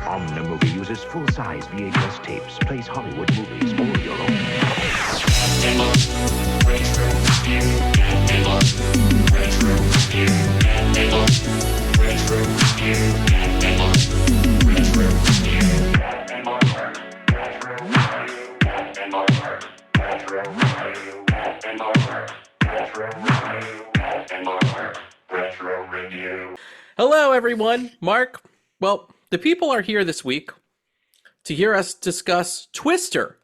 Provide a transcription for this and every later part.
Omnimovie uses full-size VHS tapes, plays Hollywood movies, or your own. Hello, everyone. Mark. Well, the people are here this week to hear us discuss Twister,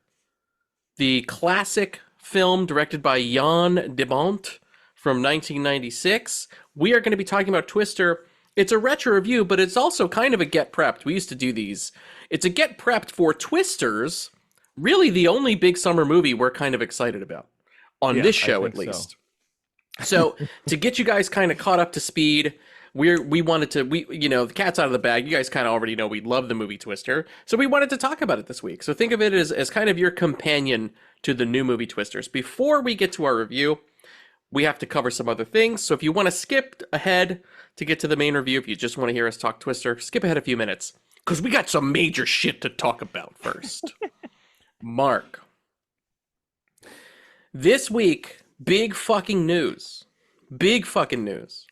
the classic film directed by Jan de Bont from 1996. We are going to be talking about Twister. It's a retro review, but it's also kind of a get prepped. We used to do these. It's a get prepped for Twisters, really the only big summer movie we're kind of excited about, on this show at least. So to get you guys kind of caught up to speed, we wanted to, the cat's out of the bag. You guys kind of already know we love the movie Twister. So we wanted to talk about it this week. So think of it as kind of your companion to the new movie Twisters. Before we get to our review, we have to cover some other things. So if you want to skip ahead to get to the main review, if you just want to hear us talk Twister, skip ahead a few minutes, because we got some major shit to talk about first. Mark. This week, big fucking news. Big fucking news.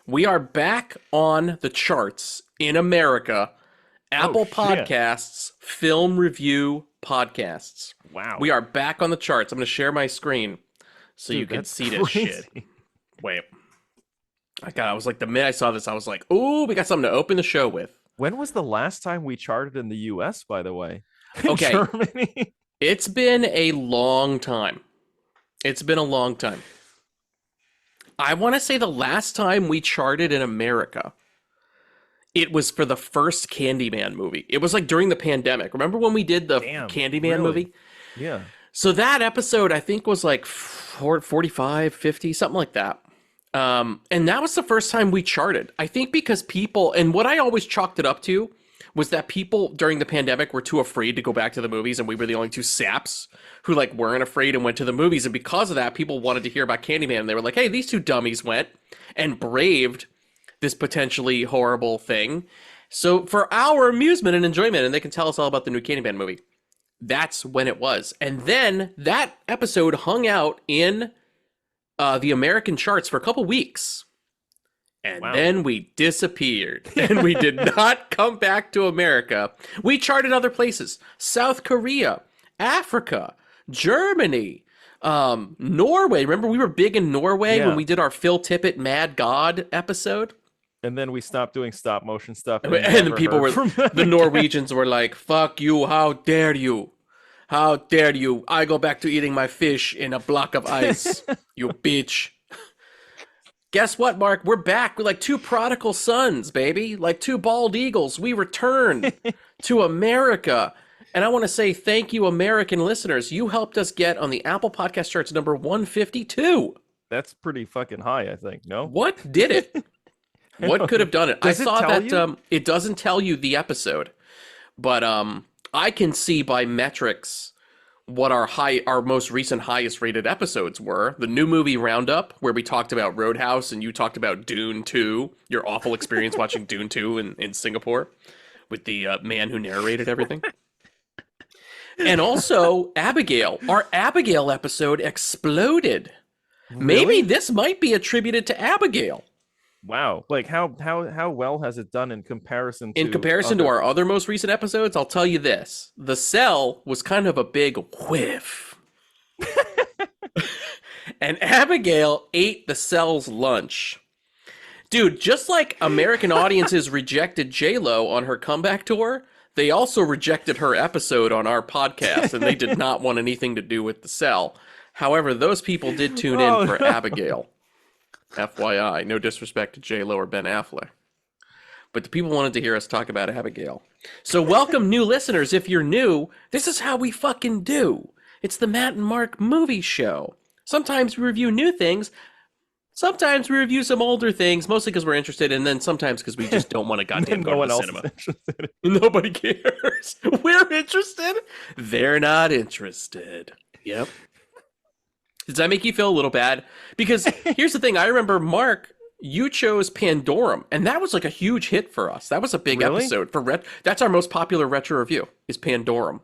We are back on the charts in America. Apple Podcasts, film review podcasts. Wow. We are back on the charts. I'm going to share my screen so you can see this shit. Wait. I was like, the minute I saw this, I was like, ooh, we got something to open the show with. When was the last time we charted in the US, by the way? Okay. Germany? It's been a long time. It's been a long time. I want to say the last time we charted in America, it was for the first Candyman movie. It was like during the pandemic. Remember when we did the Candyman movie? Yeah. So that episode, I think, was like 45, 50, something like that. And that was the first time we charted. I think because people, and what I always chalked it up to was that people during the pandemic were too afraid to go back to the movies, and we were the only two saps who like weren't afraid and went to the movies. And because of that, people wanted to hear about Candyman, and they were like, hey, these two dummies went and braved this potentially horrible thing. So for our amusement and enjoyment, and they can tell us all about the new Candyman movie, that's when it was. And then that episode hung out in the American charts for a couple weeks. And then we disappeared, and we did not come back to America. We charted other places: South Korea, Africa, Germany, Norway. Remember, we were big in Norway when we did our Phil Tippett Mad God episode? And then we stopped doing stop motion stuff. And the people were, the Norwegians were like, fuck you, how dare you? How dare you? I go back to eating my fish in a block of ice, you bitch. Guess what, Mark? We're back. We're like two prodigal sons, baby. Like two bald eagles. We returned to America. And I want to say thank you, American listeners. You helped us get on the Apple Podcast charts number 152. That's pretty fucking high, I think. No? What did it? What could have done it? I saw that it doesn't tell you the episode. But I can see by metrics what our most recent highest rated episodes were. The new movie roundup, where we talked about Roadhouse and you talked about Dune 2, your awful experience watching Dune 2 in Singapore with the man who narrated everything. And also Abigail. Our Abigail episode exploded. Really? Maybe this might be attributed to Abigail. Wow. Like how well has it done in comparison to our other most recent episodes? I'll tell you this. The Cell was kind of a big whiff. And Abigail ate the Cell's lunch. Dude, just like American audiences rejected J-Lo on her comeback tour, they also rejected her episode on our podcast, and they did not want anything to do with The Cell. However, those people did tune in for Abigail. FYI, no disrespect to J-Lo or Ben Affleck. But the people wanted to hear us talk about Abigail. So welcome new listeners. If you're new, this is how we fucking do. It's the Matt and Mark movie show. Sometimes we review new things. Sometimes we review some older things, mostly because we're interested, and then sometimes because we just don't want to goddamn go to the cinema. Nobody cares. We're interested. They're not interested. Yep. Does that make you feel a little bad? Because here's the thing. I remember, Mark, you chose Pandorum, and that was like a huge hit for us. That was a big Really? episode for That's our most popular retro review is Pandorum.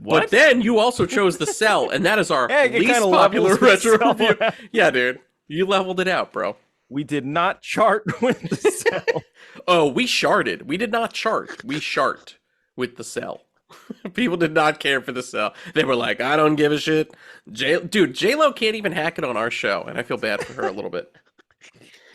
What? But then you also chose The Cell, and that is our Hey, it least kinda popular levels the retro Cell review. out. Yeah, dude, you leveled it out, bro. We did not chart with the Cell. Oh, we charted. We did not chart. We chart with The Cell. People did not care for The Cell. They were like, I don't give a shit. Dude, J-Lo can't even hack it on our show, and I feel bad for her a little bit.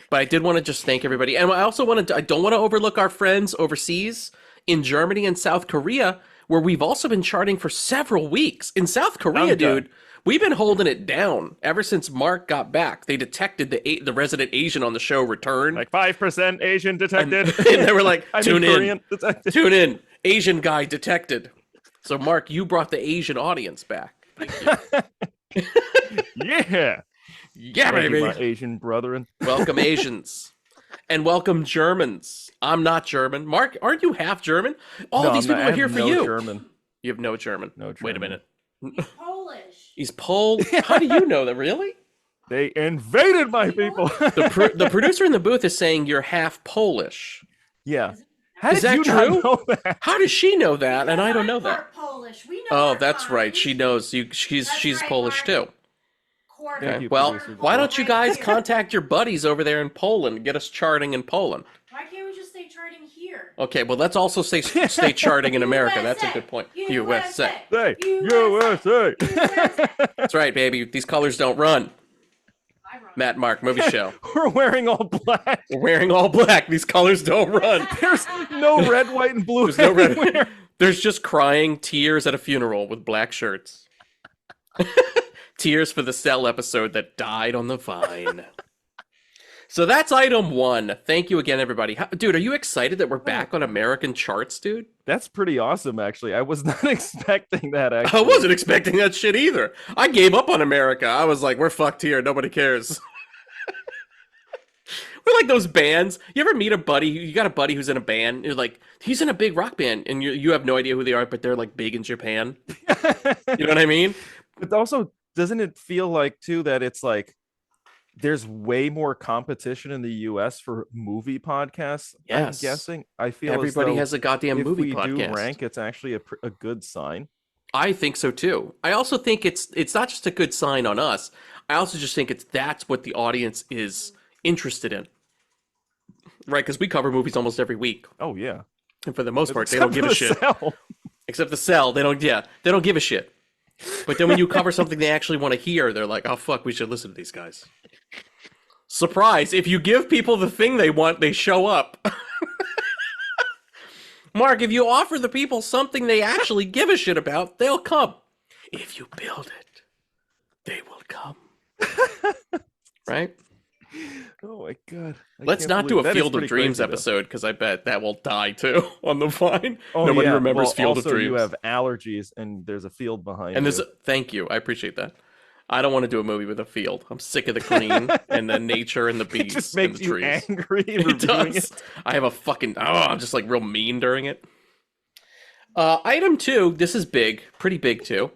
But I did want to just thank everybody. And I also I don't want to overlook our friends overseas in Germany and South Korea, where we've also been charting for several weeks. In South Korea, dude, we've been holding it down ever since Mark got back. They detected the resident Asian on the show return. Like 5% Asian detected. And they were like, tune in. Korean detected. Tune in. Asian guy detected. So, Mark, you brought the Asian audience back. Thank you. Yeah. Yeah, Thank you, baby. my Asian brethren. Welcome, Asians. And welcome, Germans. I'm not German. Mark, aren't you half German? All No, these I'm people not- I are here have for no you. German. You have no German. No Wait a German. minute. Polish. He's Pole. How do you know that? Really? They invaded my people. The producer in the booth is saying you're half Polish. Yeah. How Is did that you true? not know that? How does she know that? And I don't know I'm that. part Polish. We know Oh, our that's right. kinds. She knows you. She's That's right, Polish Mark. too. Quarter. Thank Okay. you, Well, producer. why don't you guys contact your buddies over there in Poland and get us charting in Poland? Why can't we just stay charting here? Okay, well, let's also stay charting in America. That's a USA. good point. USA. Say, USA. USA. That's right, baby. These colors don't run. I run. Matt Mark Movie Show. We're wearing all black. We're wearing all black. These colors don't run. There's no red, white, and blue. There's no red. anywhere. There's just crying tears at a funeral with black shirts. Tears for the Cell episode that died on the vine. So that's item one. Thank you again, everybody. Dude, are you excited that we're back on American charts, dude? That's pretty awesome, actually. I was not expecting that, I actually. wasn't expecting that shit either. I gave up on America. I was like, we're fucked here. Nobody cares. We're like those bands. You ever meet a buddy? You got a buddy who's in a band. You're like, he's in a big rock band, and you have no idea who they are, but they're like big in Japan. You know what I mean? But also, doesn't it feel like, too, that it's like there's way more competition in the US for movie podcasts? Yes. I'm guessing. I feel Everybody as though has a goddamn if movie we podcast. do rank, it's actually a good sign. I think so too. I also think it's not just a good sign on us. I also just think that's what the audience is interested in, right? Because we cover movies almost every week, Oh, yeah. and for the most part, they Except don't give for a the shit. Cell. Except The Cell, they don't give a shit. But then when you cover something they actually want to hear, they're like, "Oh fuck, we should listen to these guys." Surprise! If you give people the thing they want, they show up. Mark, if you offer the people something they actually give a shit about, they'll come. If you build it, they will come. Right? Oh my god! Let's not do a Field of Dreams episode because I bet that will die too on the vine. Oh, Nobody yeah. remembers Well, Field also, of Dreams. you have allergies, and there's a field behind And you. there's thank you, I appreciate that. I don't want to do a movie with a field. I'm sick of the green and the nature and the It bees just and makes the you trees. angry It reviewing does. it. I have a fucking I'm just like real mean during it. Item 2, this is big, pretty big too.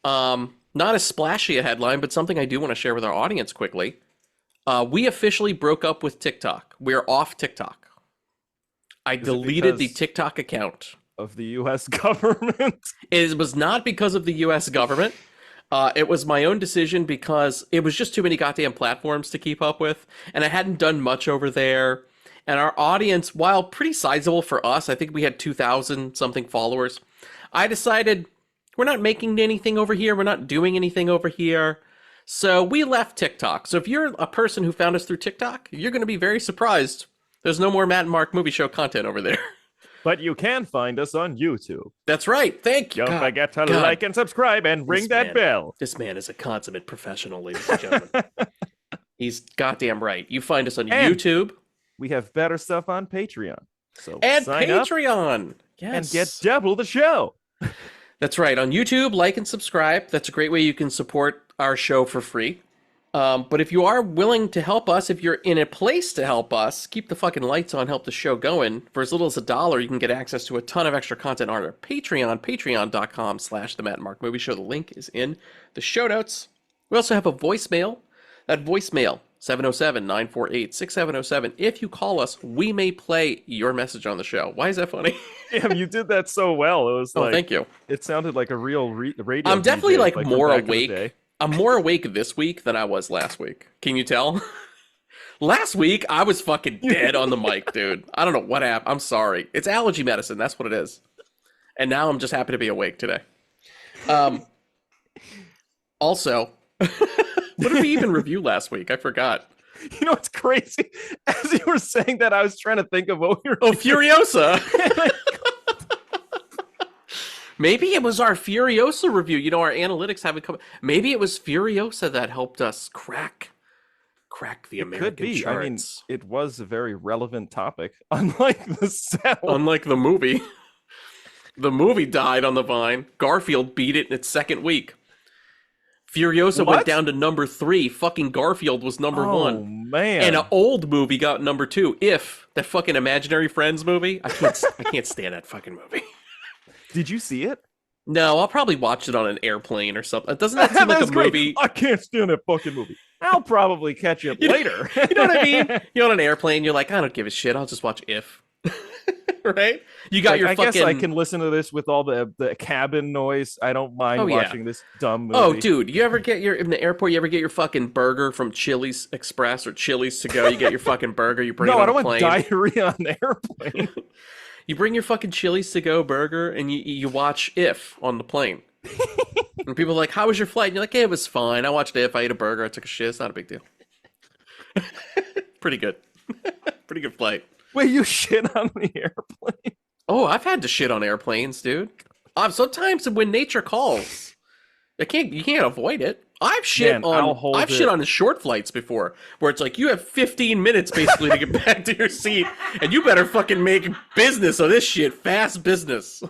Not as splashy a headline, but something I do want to share with our audience quickly. We officially broke up with TikTok. We're off TikTok. I deleted the because- TikTok account. Of the U.S. government. It was not because of the U.S. government. It was my own decision because it was just too many goddamn platforms to keep up with, and I hadn't done much over there. And our audience, while pretty sizable for us, I think we had 2,000 something followers. I decided we're not making anything over here. We're not doing anything over here. So we left TikTok. So if you're a person who found us through TikTok, you're going to be very surprised. There's no more Matt and Mark Movie Show content over there. But you can find us on YouTube. That's right. Thank you. Don't God, forget to God. like and subscribe and ring This that man. bell. This man is a consummate professional, ladies and gentlemen. He's goddamn right. You find us on And- YouTube We have better stuff on Patreon. So and sign up Patreon. Yes. and get double the show. That's right. On YouTube, like and subscribe. That's a great way you can support our show for free. But if you are willing to help us, if you're in a place to help us, keep the fucking lights on, help the show going. For as little as $1, you can get access to a ton of extra content on our Patreon, patreon.com/The Matt and Mark Movie Show. The link is in the show notes. We also have a voicemail. That voicemail, 707-948-6707. If you call us, we may play your message on the show. Why is that funny? Damn, you did that so well. It was Oh, like, thank you. it sounded like a real radio. I'm definitely DJ, like from more back in the awake. day. I'm more awake this week than I was last week. Can you tell? Last week, I was fucking dead on the mic, dude. I don't know what happened. I'm sorry. It's allergy medicine. That's what it is. And now I'm just happy to be awake today. Also, what did we even review last week? I forgot. You know what's crazy? As you were saying that, I was trying to think of what we were. Oh, Furiosa. Maybe it was our Furiosa review. You know, our analytics haven't come. Maybe it was Furiosa that helped us crack the American Could be. charts. I mean, it was a very relevant topic, unlike the cell. Unlike the movie. The movie died on the vine. Garfield beat it in its second week. Furiosa went down to number 3. Fucking Garfield was number 1. Oh, man. And an old movie got number 2. If that fucking Imaginary Friends movie, I can't stand that fucking movie. Did you see it? No, I'll probably watch it on an airplane or something. Doesn't that seem like a movie? I can't stand that fucking movie. I'll probably catch it later. You know what I mean? You're on an airplane. You're like, I don't give a shit. I'll just watch If. Right? You got Like, your I fucking. guess I can listen to this with all the cabin noise. I don't mind watching this dumb movie. Oh, dude, you ever get in the airport? You ever get your fucking burger from Chili's Express or Chili's to go? You get your fucking burger. You bring it on I don't the plane. want diarrhea on the airplane. You bring your fucking Chili's to go burger and you watch If on the plane. And people are like, how was your flight? And you're like, hey, it was fine. I watched If. I ate a burger. I took a shit. It's not a big deal. Pretty good. Pretty good flight. Wait, you shit on the airplane? Oh, I've had to shit on airplanes, dude. Sometimes when nature calls, you can't avoid it. I've shit on the short flights before, where it's like you have 15 minutes basically to get back to your seat, and you better fucking make business of this shit, fast business.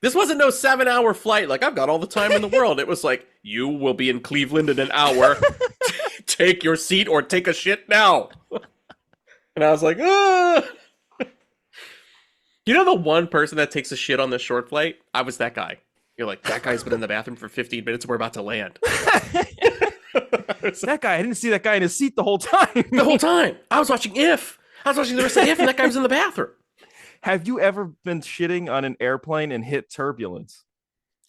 This wasn't no 7-hour flight. Like, I've got all the time in the world. It was like, you will be in Cleveland in an hour. Take your seat or take a shit now. And I was like, ah. You know the one person that takes a shit on the short flight? I was that guy. You're like, that guy's been in the bathroom for 15 minutes. We're about to land. That guy, I didn't see that guy in his seat the whole time. The whole time. I was watching If. I was watching the rest of If, and that guy was in the bathroom. Have you ever been shitting on an airplane and hit turbulence?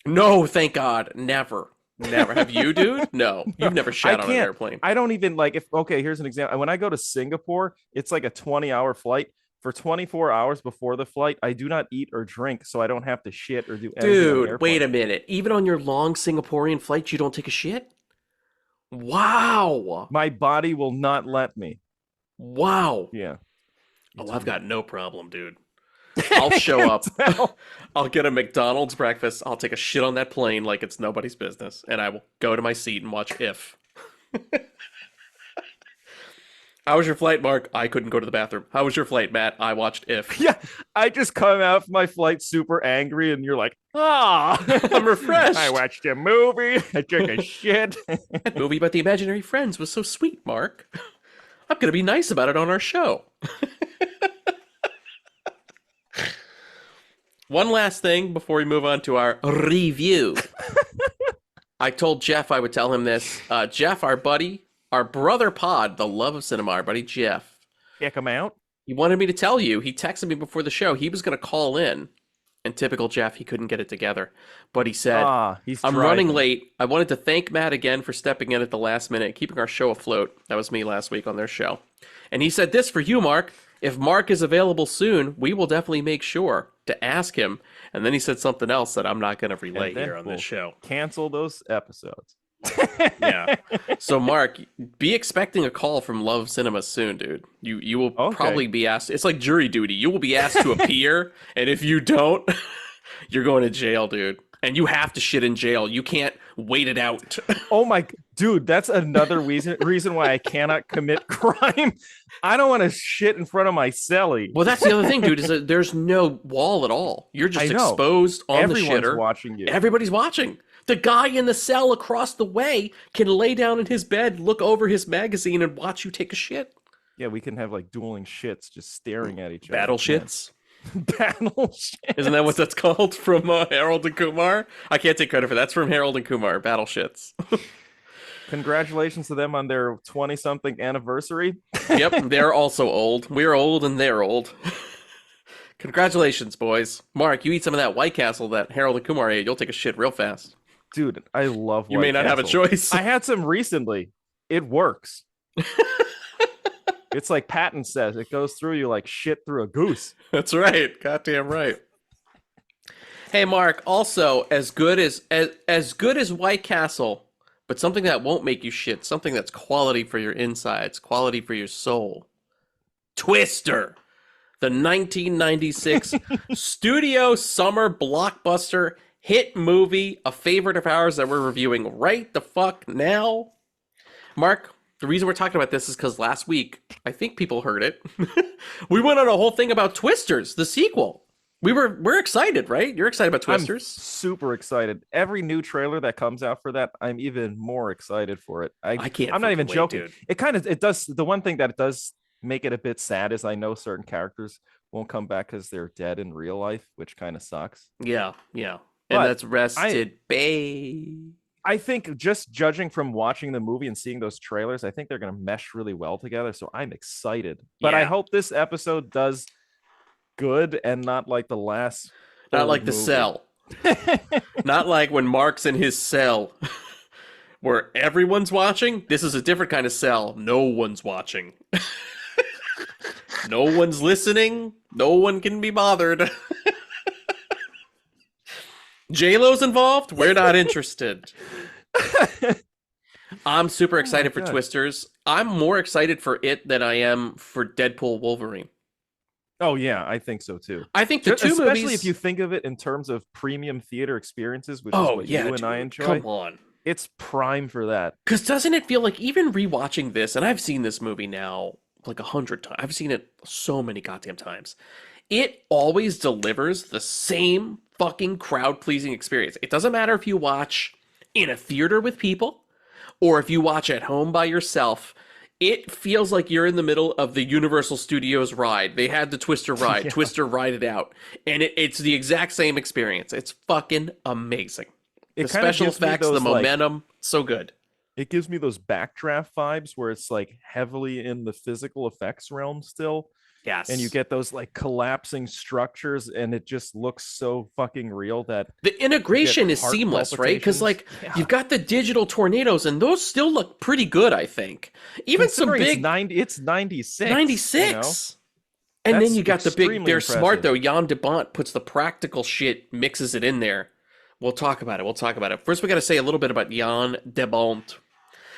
No, thank God. Never. Have you, dude? No. You've never shat on an airplane. I don't even here's an example. When I go to Singapore, it's like a 20-hour flight. For 24 hours before the flight, I do not eat or drink, so I don't have to shit or do anything. Dude, wait a minute. Even on your long Singaporean flights, you don't take a shit? Wow. My body will not let me. Wow. Yeah. Oh, I've got no problem, dude. I'll show up. I'll get a McDonald's breakfast. I'll take a shit on that plane like it's nobody's business. And I will go to my seat and watch If. How was your flight, Mark? I couldn't go to the bathroom. How was your flight, Matt? I watched If. Yeah, I just come out of my flight super angry, and you're like, I'm refreshed. I watched a movie. I took a shit. That movie about the imaginary friends was so sweet, Mark. I'm going to be nice about it on our show. One last thing before we move on to our review. I told Jeff I would tell him this. Jeff, our buddy, our brother pod, the love of cinema, our buddy Jeff. Check him out. He wanted me to tell you. He texted me before the show. He was going to call in. And typical Jeff, he couldn't get it together. But he said, I'm running late. I wanted to thank Matt again for stepping in at the last minute, keeping our show afloat. That was me last week on their show. And he said this for you, Mark. If Mark is available soon, we will definitely make sure to ask him. And then he said something else that I'm not going to relay here on this show. Cancel those episodes. Yeah. So, Mark, be expecting a call from Love Cinema soon, dude. You will probably be asked. It's like jury duty. You will be asked to appear, and if you don't, you're going to jail, dude. And you have to shit in jail. You can't wait it out. Oh my, dude, that's another reason why I cannot commit crime. I don't want to shit in front of my cellie. Well, that's the other thing, dude, is that there's no wall at all. You're just exposed on the shitter. Everyone's watching you. Everybody's watching. The guy in the cell across the way can lay down in his bed, look over his magazine, and watch you take a shit. Yeah, we can have like dueling shits just staring at each other. Battle shits. Battle shits. Isn't that what that's called from Harold and Kumar? I can't take credit for that. That's from Harold and Kumar. Battle shits. Congratulations to them on their 20-something anniversary. Yep, they're also old. We're old and they're old. Congratulations, boys. Mark, you eat some of that White Castle that Harold and Kumar ate, you'll take a shit real fast. Dude, I love You White may not have a Castle. choice. I had some recently. It works. It's like Patton says, it goes through you like shit through a goose. That's right. Goddamn right. Hey, Mark, also as good as White Castle, but something that won't make you shit, something that's quality for your insides, quality for your soul. Twister, the 1996 studio summer blockbuster hit movie, a favorite of ours that we're reviewing right the fuck now. Mark, the reason we're talking about this is because last week, I think people heard it. We went on a whole thing about Twisters, the sequel. We're excited, right? You're excited about Twisters? I'm super excited. Every new trailer that comes out for that, I'm even more excited for it. I can't. I'm not even wait, joking. dude. It does. The one thing that it does make it a bit sad is I know certain characters won't come back because they're dead in real life, which kind of sucks. Yeah. And But that's Rested Bay. I think just judging from watching the movie and seeing those trailers, I think they're going to mesh really well together. So I'm excited. But I Yeah. hope this episode does good and not like the last. Not old like The movie. Cell. Not like when Mark's in his cell where everyone's watching. This is a different kind of cell. No one's watching. No one's listening. No one can be bothered. J-Lo's involved. We're not interested. I'm super excited for God. Twisters. I'm more excited for it than I am for Deadpool Wolverine. Oh yeah, I think so too. I think the two Especially movies, if you think of it in terms of premium theater experiences, which is oh what yeah, you and I dude, enjoy. come on. It's prime for that. Because doesn't it feel like even rewatching this, and I've seen this movie now like 100 times. I've seen it so many goddamn times. It always delivers the same fucking crowd-pleasing experience. It doesn't matter if you watch in a theater with people or if you watch at home by yourself. It feels like you're in the middle of the Universal Studios ride. They had the Twister ride. Yeah. Twister ride it out. And it's the exact same experience. It's fucking amazing. It The kinda special gives me effects, the those, like- momentum, so good. It gives me those backdraft vibes where it's like heavily in the physical effects realm still. Yes. And you get those like collapsing structures and it just looks so fucking real that the integration is heart seamless, right? Because like palpitations. you've got the digital tornadoes and those still look pretty good, I think. Even some considering big it's 96. 96. And then That's you got the big, extremely they're smart impressive. though. Jan de Bont puts the practical shit, mixes it in there. We'll talk about it. First, we got to say a little bit about Jan de Bont.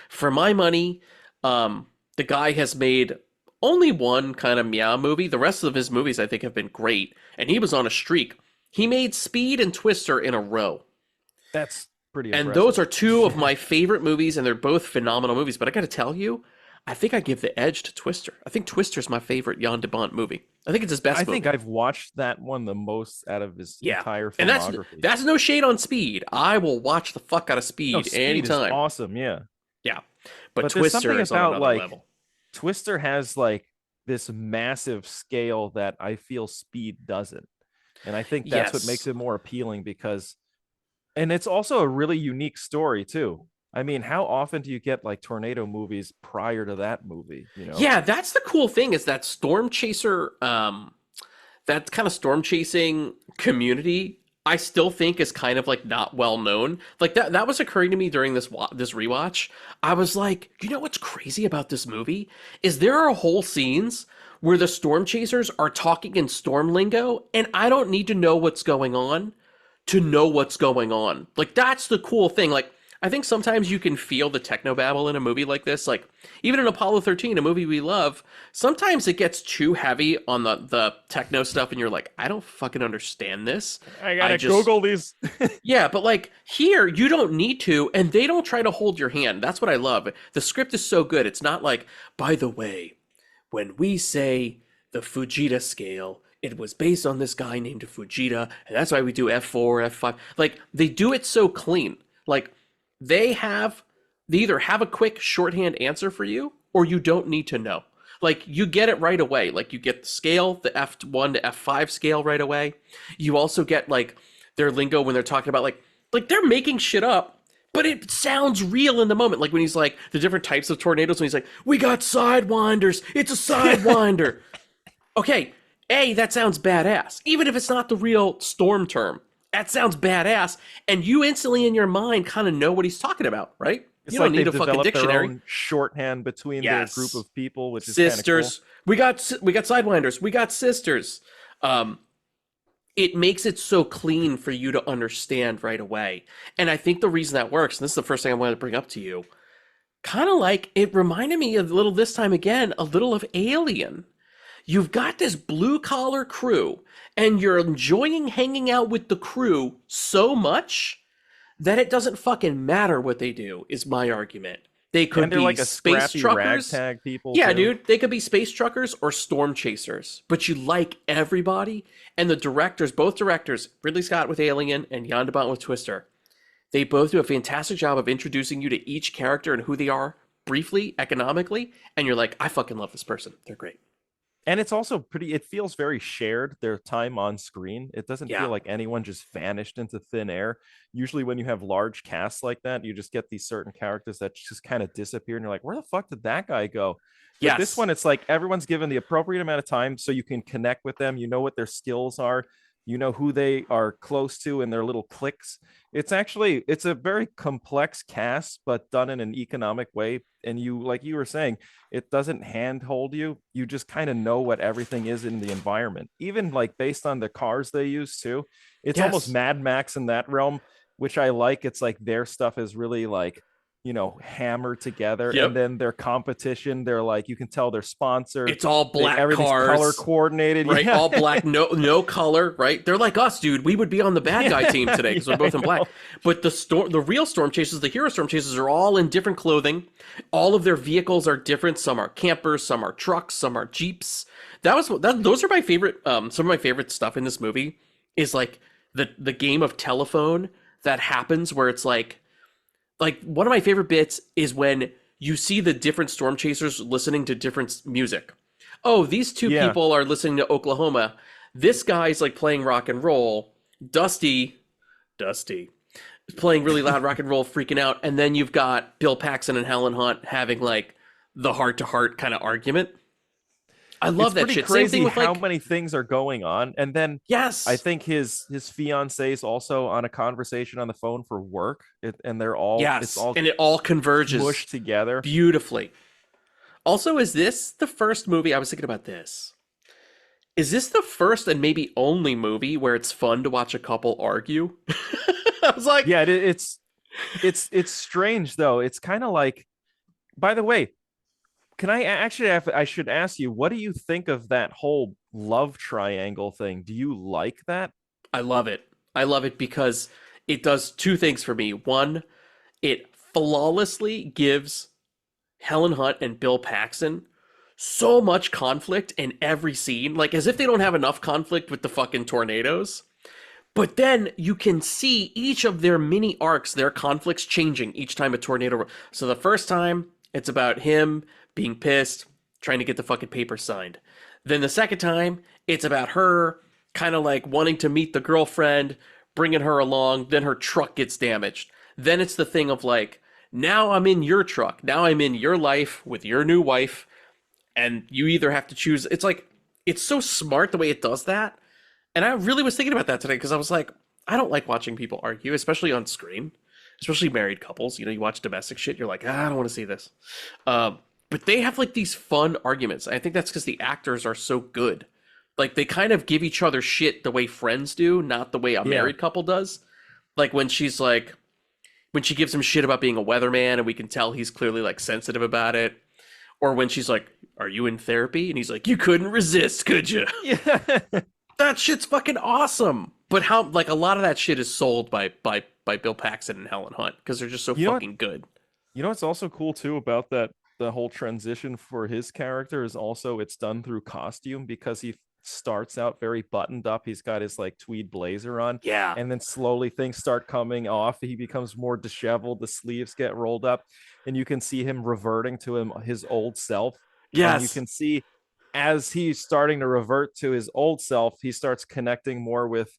For my money, the guy has made only one kind of meow movie. The rest of his movies, I think, have been great. And he was on a streak. He made Speed and Twister in a row. That's pretty And impressive. those are two of my favorite movies, and they're both phenomenal movies. But I got to tell you, I think I give the edge to Twister. I think Twister's my favorite Jan de Bont movie. I think it's his best I movie. think I've watched that one the most out of his Yeah. entire And filmography. that's no shade on Speed. I will watch the fuck out of Speed, No, Speed is anytime. awesome, yeah. Yeah. But But there's Twister something is on about, another like, level. Twister has like this massive scale that I feel Speed doesn't. And I think that's what Yes. makes it more appealing because and it's also a really unique story too. I mean, how often do you get like tornado movies prior to that movie, you know? Yeah, that's the cool thing is that storm chaser, that kind of storm chasing community, I still think is kind of like not well known. Like that was occurring to me during this rewatch. I was like, you know what's crazy about this movie is there are whole scenes where the storm chasers are talking in storm lingo, and I don't need to know what's going on to know what's going on. Like that's the cool thing. Like I think sometimes you can feel the technobabble in a movie like this. Like even in Apollo 13, a movie we love, sometimes it gets too heavy on the techno stuff and you're like, I don't fucking understand this. I gotta just- Google these. Yeah, but like here, you don't need to, and they don't try to hold your hand. That's what I love. The script is so good. It's not like, by the way, when we say the Fujita scale, it was based on this guy named Fujita, and that's why we do F4, F5. Like they do it so clean. Like they either have a quick shorthand answer for you or you don't need to know. Like you get it right away. Like you get the scale, the F1 to F5 scale right away. You also get like their lingo when they're talking about like they're making shit up, but it sounds real in the moment. Like when he's like the different types of tornadoes, when he's like, we got sidewinders, it's a sidewinder. Okay, that sounds badass. Even if it's not the real storm term, that sounds badass. And you instantly in your mind kind of know what he's talking about, right? It's You like don't need a they've fucking developed dictionary. their own shorthand between their group of people, which is Sisters. kind of cool. We got sidewinders. We got sisters. It makes it so clean for you to understand right away. And I think the reason that works, and this is the first thing I wanted to bring up to you, kind of like it reminded me a little this time again, a little of Alien. You've got this blue collar crew, and you're enjoying hanging out with the crew so much that it doesn't fucking matter what they do, is my argument. They could be like a space scrappy truckers. ragtag people. Yeah, too. dude. They could be space truckers or storm chasers. But you like everybody. And the directors, both directors, Ridley Scott with Alien and Jan de Bont with Twister, they both do a fantastic job of introducing you to each character and who they are briefly, economically. And you're like, I fucking love this person. They're great. And it's also it feels very shared, their time on screen. It doesn't Yeah. feel like anyone just vanished into thin air. Usually when you have large casts like that, you just get these certain characters that just kind of disappear and you're like, where the fuck did that guy go? But this one, it's like everyone's given the appropriate amount of time so you can connect with them. You know what their skills are. You know who they are close to in their little cliques. It's a very complex cast, but done in an economic way. And you, like you were saying, it doesn't handhold you. You just kind of know what everything is in the environment, even like based on the cars they use too. It's almost Mad Max in that realm, which I like. It's like their stuff is really like, hammered together. Yep. And then their competition, they're like, you can tell they're sponsored. It's all black everything's cars, color coordinated, right? Yeah. All black, no color, right? They're like us, dude. We would be on the bad guy team today because we're both in black. But the real storm chasers, the hero storm chasers, are all in different clothing. All of their vehicles are different. Some are campers, some are trucks, some are jeeps. Those are my favorite. Some of my favorite stuff in this movie is like the game of telephone that happens where it's like one of my favorite bits is when you see the different storm chasers listening to different music. Oh, these two people are listening to Oklahoma. This guy's like playing rock and roll. Dusty is playing really loud rock and roll, freaking out. And then you've got Bill Paxton and Helen Hunt having like the heart to heart kind of argument. I love that shit. Crazy Same thing with how many things are going on, and then I think his fiance is also on a conversation on the phone for work, and they're all and it all converges, mushed together beautifully. Also, is this the first movie? I was thinking about this. Is this the first and maybe only movie where it's fun to watch a couple argue? I was like, yeah, it's strange though. It's kind of like, by the way. Can I actually I should ask you, what do you think of that whole love triangle thing? Do you like that? I love it. I love it because it does two things for me. One, it flawlessly gives Helen Hunt and Bill Paxton so much conflict in every scene, like as if they don't have enough conflict with the fucking tornadoes. But then you can see each of their mini arcs, their conflicts changing each time a tornado. So the first time, it's about him being pissed, trying to get the fucking paper signed. Then the second time, it's about her kind of like wanting to meet the girlfriend, bringing her along. Then her truck gets damaged. Then it's the thing of like, now I'm in your truck. Now I'm in your life with your new wife. And you either have to choose. It's like, it's so smart the way it does that. And I really was thinking about that today because I was like, I don't like watching people argue, especially on screen, especially married couples. You watch domestic shit. You're like, I don't want to see this. But they have like these fun arguments. I think that's because the actors are so good. Like they kind of give each other shit the way friends do, not the way a married couple does. Like when she gives him shit about being a weatherman and we can tell he's clearly like sensitive about it. Or when she's like, are you in therapy? And he's like, you couldn't resist, could you? Yeah. That shit's fucking awesome. But how like a lot of that shit is sold by Bill Paxton and Helen Hunt because they're just so fucking good. You know what's also cool too about that, the whole transition for his character is also it's done through costume because he starts out very buttoned up. He's got his like tweed blazer on. Yeah. And then slowly things start coming off. He becomes more disheveled. The sleeves get rolled up and you can see him reverting to his old self. Yes. And you can see as he's starting to revert to his old self, he starts connecting more with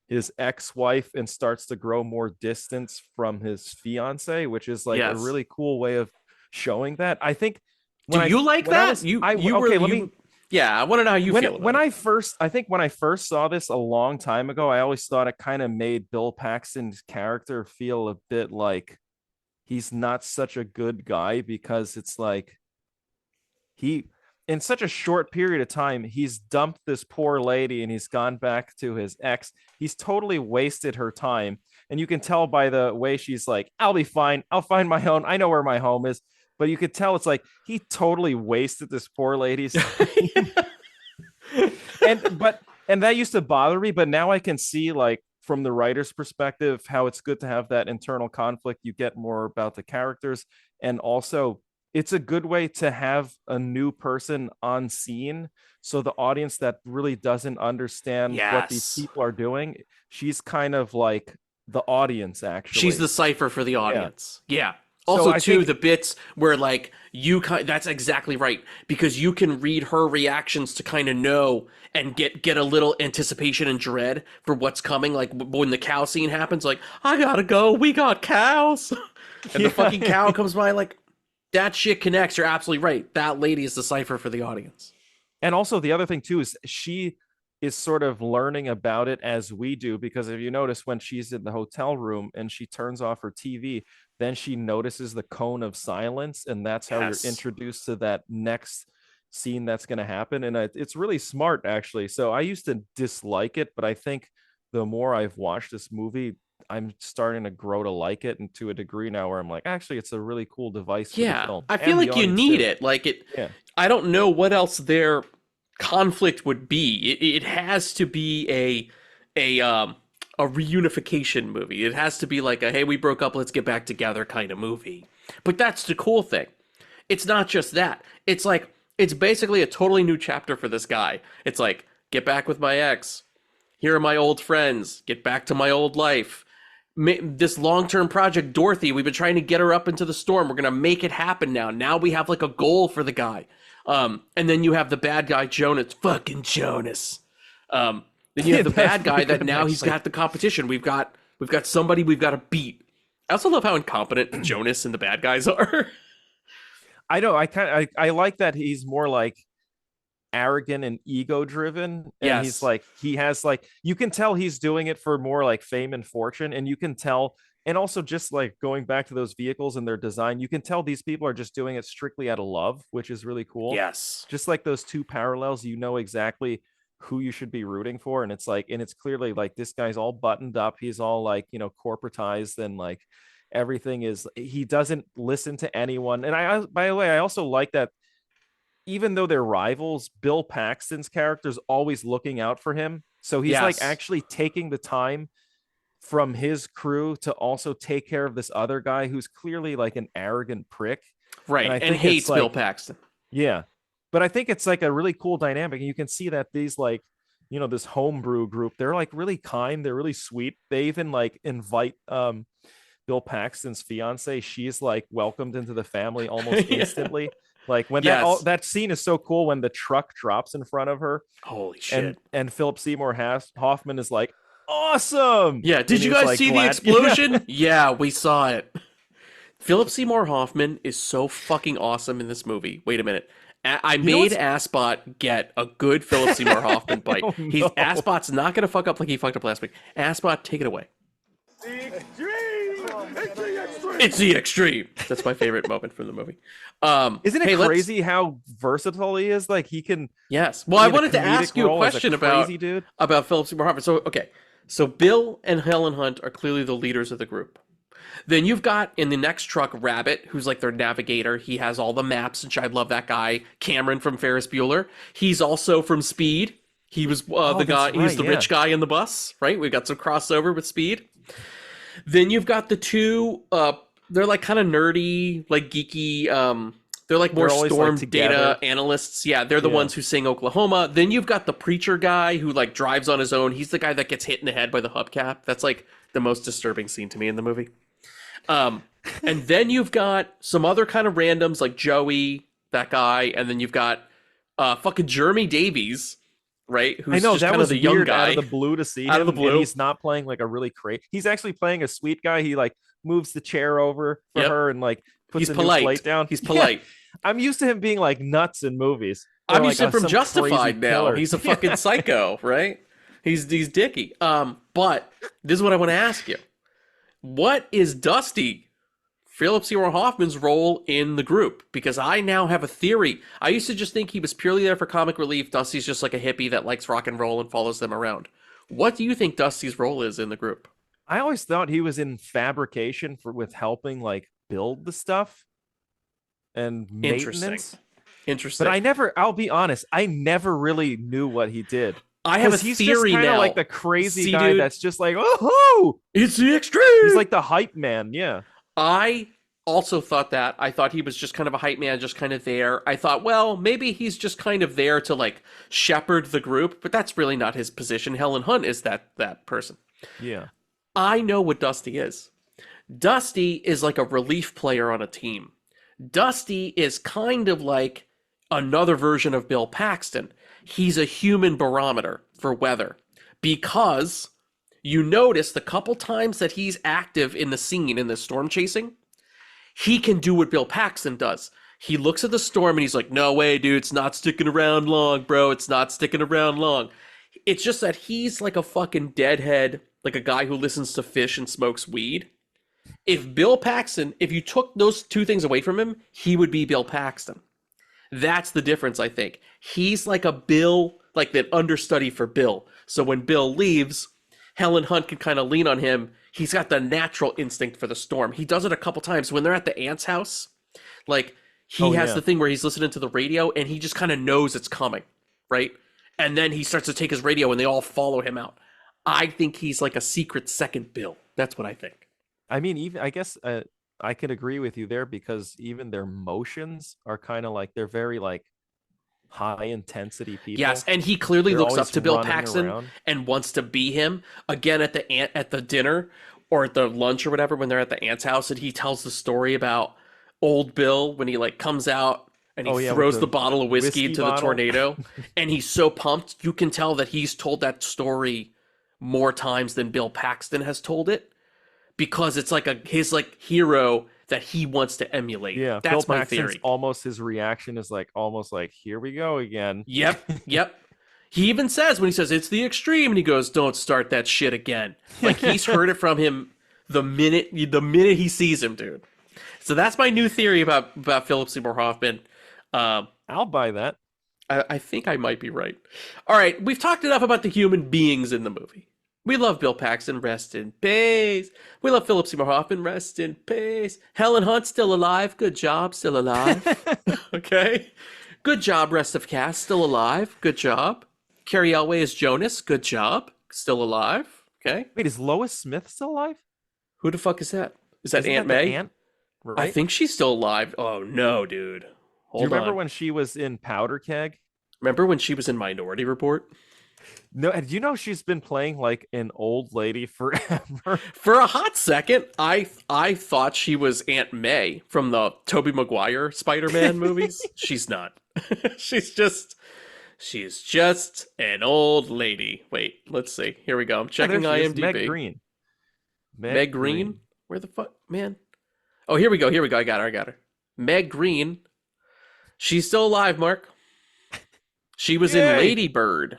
his ex-wife and starts to grow more distance from his fiance, which is like a Yes. really cool way of showing that. I think Do you like when I that? was You I you okay, were let you me Yeah, I want to know how you feel about when it. I think when I first saw this a long time ago, I always thought it kind of made Bill Paxton's character feel a bit like he's not such a good guy, because it's like he in such a short period of time he's dumped this poor lady and he's gone back to his ex. He's totally wasted her time, and you can tell by the way she's like, I'll be fine, I'll find my own, I know where my home is. But you could tell it's like he totally wasted this poor lady's time. And that used to bother me, but now I can see, like, from the writer's perspective, how it's good to have that internal conflict. You get more about the characters, and also it's a good way to have a new person on scene, so the audience that really doesn't understand what these Yes. people are doing, she's kind of like the audience, She's actually. the cipher for the Yeah. audience. Yeah. So Also, I too, think the bits where like that's exactly right, because you can read her reactions to kind of know and get a little anticipation and dread for what's coming. Like when the cow scene happens, like I gotta go, we got cows, and the fucking cow comes by. Like that shit connects. You're absolutely right. That lady is the cipher for the audience. And also the other thing too is she is sort of learning about it as we do, because if you notice, when she's in the hotel room and she turns off her TV, then she notices the cone of silence, and that's how you're Yes. introduced to that next scene that's going to happen. And it's really smart, actually. So I used to dislike it, but I think the more I've watched this movie, I'm starting to grow to like it, and to a degree now where I'm like, actually, it's a really cool device for the Yeah, film I feel and the like you audience need too. it. Like it. Yeah. I don't know what else their conflict would be. It has to be a reunification movie. It has to be like a hey, we broke up, let's get back together kind of movie. But that's the cool thing. It's not just that. It's like it's basically a totally new chapter for this guy. It's like get back with my ex. Here are my old friends. Get back to my old life. This long-term project, Dorothy, we've been trying to get her up into the storm. We're gonna make it happen now. Now we have like a goal for the guy. And then you have the bad guy, Jonas, fucking Jonas. Then you have the That's bad guy pretty that good, now he's actually. got the competition. We've got somebody we've got to beat. I also love how incompetent Jonas and the bad guys are. I know. I like that he's more like arrogant and ego driven, and he's Yes. like, he has like, you can tell he's doing it for more like fame and fortune, and you can tell. And also, just like going back to those vehicles and their design, you can tell these people are just doing it strictly out of love, which is really cool. Yes. Just like those two parallels, you know exactly who you should be rooting for. And it's like, and it's clearly like this guy's all buttoned up, he's all like, corporatized, and like everything is, he doesn't listen to anyone. And by the way, I also like that even though they're rivals, Bill Paxton's character is always looking out for him. So he's like Yes. actually taking the time from his crew to also take care of this other guy who's clearly like an arrogant prick. And Right. I And think it's hates Bill like, Paxton. yeah, but I think it's like a really cool dynamic. And you can see that these like, this homebrew group, they're like really kind, they're really sweet. They even like invite Bill Paxton's fiance. She's like welcomed into the family almost Yeah. instantly. Like when Yes. that scene is so cool when the truck drops in front of her, Holy and shit. Philip Seymour Hoffman is like, awesome. Yeah. Did And you he's, guys like, see the glad- explosion? Yeah, we saw it. Phillip Seymour Hoffman is so fucking awesome in this movie. Wait a minute. I know made what's- Assbot get a good Phillip Seymour Hoffman bite. Oh, He's no. Assbot's not gonna fuck up like he fucked up last week. Assbot, take it away. It's the extreme. That's my favorite moment from the movie. Isn't it hey, crazy how versatile he is? Like he can. Yes. Well, I be in a wanted to comedic ask you a role as question crazy dude. about Phillip Seymour Hoffman. So, okay. So Bill and Helen Hunt are clearly the leaders of the group. Then you've got in the next truck Rabbit, who's like their navigator. He has all the maps, and I love that guy. Cameron from Ferris Bueller. He's also from Speed. He was the guy. that's He was the right, rich guy in the bus, right? We got some crossover with Speed. Then you've got the two. They're like kind of nerdy, like geeky. They're like more They're always, storm like, together. data analysts. Yeah, they're the Yeah. ones who sing Oklahoma. Then you've got the preacher guy who like drives on his own. He's the guy that gets hit in the head by the hubcap. That's like the most disturbing scene to me in the movie. And then you've got some other kind of randoms like Joey, that guy, and then you've got fucking Jeremy Davies, right? I Who's know just that kind was of the young weird guy. out of the blue to see Out him, of the blue. and he's not playing like a really crazy. He's actually playing a sweet guy. He like moves the chair over for Yep. her and like puts He's a polite. new plate down. He's Yeah. polite. I'm used to him being like nuts in movies. I'm Or, used to him from some crazy Justified now. killer. He's a fucking psycho, right? He's dicky. But this is what I want to ask you. What is Dusty, Phillip Seymour Hoffman's role in the group? Because I now have a theory. I used to just think he was purely there for comic relief. Dusty's just like a hippie that likes rock and roll and follows them around. What do you think Dusty's role is in the group? I always thought he was in fabrication with helping like build the stuff and maintenance. Interesting. But I'll be honest, I never really knew what he did. I have a He's theory just now. like the crazy See, guy dude, that's just like, oh, it's the extreme. he's like the hype man. Yeah. I also thought that. I thought he was just kind of a hype man, just kind of there. I thought, well, maybe he's just kind of there to like shepherd the group, but that's really not his position. Helen Hunt is that person. Yeah. I know what Dusty is. Dusty is like a relief player on a team. Dusty is kind of like another version of Bill Paxton. He's a human barometer for weather because you notice the couple times that he's active in the scene in the storm chasing, he can do what Bill Paxton does. He looks at the storm and he's like, no way, dude, it's not sticking around long, bro. It's not sticking around long. It's just that he's like a fucking deadhead, like a guy who listens to Fish and smokes weed. If Bill Paxton, if you took those two things away from him, he would be Bill Paxton. That's the difference, I think. He's like a Bill, like that understudy for Bill. So when Bill leaves, Helen Hunt can kind of lean on him. He's got the natural instinct for the storm. He does it a couple times. When they're at the aunt's house, like he has the thing where he's listening to the radio and he just kind of knows it's coming, right? And then he starts to take his radio and they all follow him out. I think he's like a secret second Bill. That's what I think. I mean, even I guess I could agree with you there because even their motions are kind of like they're very like high intensity people. Yes, and he clearly They're looks up always to Bill running Paxton around. and wants to be him again at the dinner or at the lunch or whatever when they're at the aunt's house and he tells the story about old Bill when he like comes out and he throws the bottle of whiskey into the tornado and he's so pumped. You can tell that he's told that story more times than Bill Paxton has told it because it's like his like hero that he wants to emulate. Yeah, that's Bill my Paxton's theory. almost his reaction is like almost like here we go again. Yep. He even says when he says it's the extreme and he goes, don't start that shit again. Like he's heard it from him the minute he sees him, dude. So that's my new theory about Phillip Seymour Hoffman. I'll buy that. I think I might be right. All right, we've talked enough about the human beings in the movie. We love Bill Paxton, rest in peace. We love Phillip Seymour Hoffman, rest in peace. Helen Hunt, still alive. Good job, still alive. Okay. Good job, rest of cast, still alive. Good job. Carrie Elway is Jonas. Good job, still alive. Okay. Wait, is Lois Smith still alive? Who the fuck is that? Is that Isn't Aunt that the May? aunt? Right? I think she's still alive. Oh no, dude. Do you Hold remember on. when she was in Powder Keg? Remember when she was in Minority Report? No, do you know she's been playing like an old lady forever? For a hot second, I thought she was Aunt May from the Tobey Maguire Spider-Man movies. She's not. she's just an old lady. Wait, let's see. Here we go. I'm checking there she is, IMDb. Meg Green. Meg Green? Where the fuck, man? Oh, here we go. I got her. Meg Green. She's still alive, Mark. She was in Lady Bird.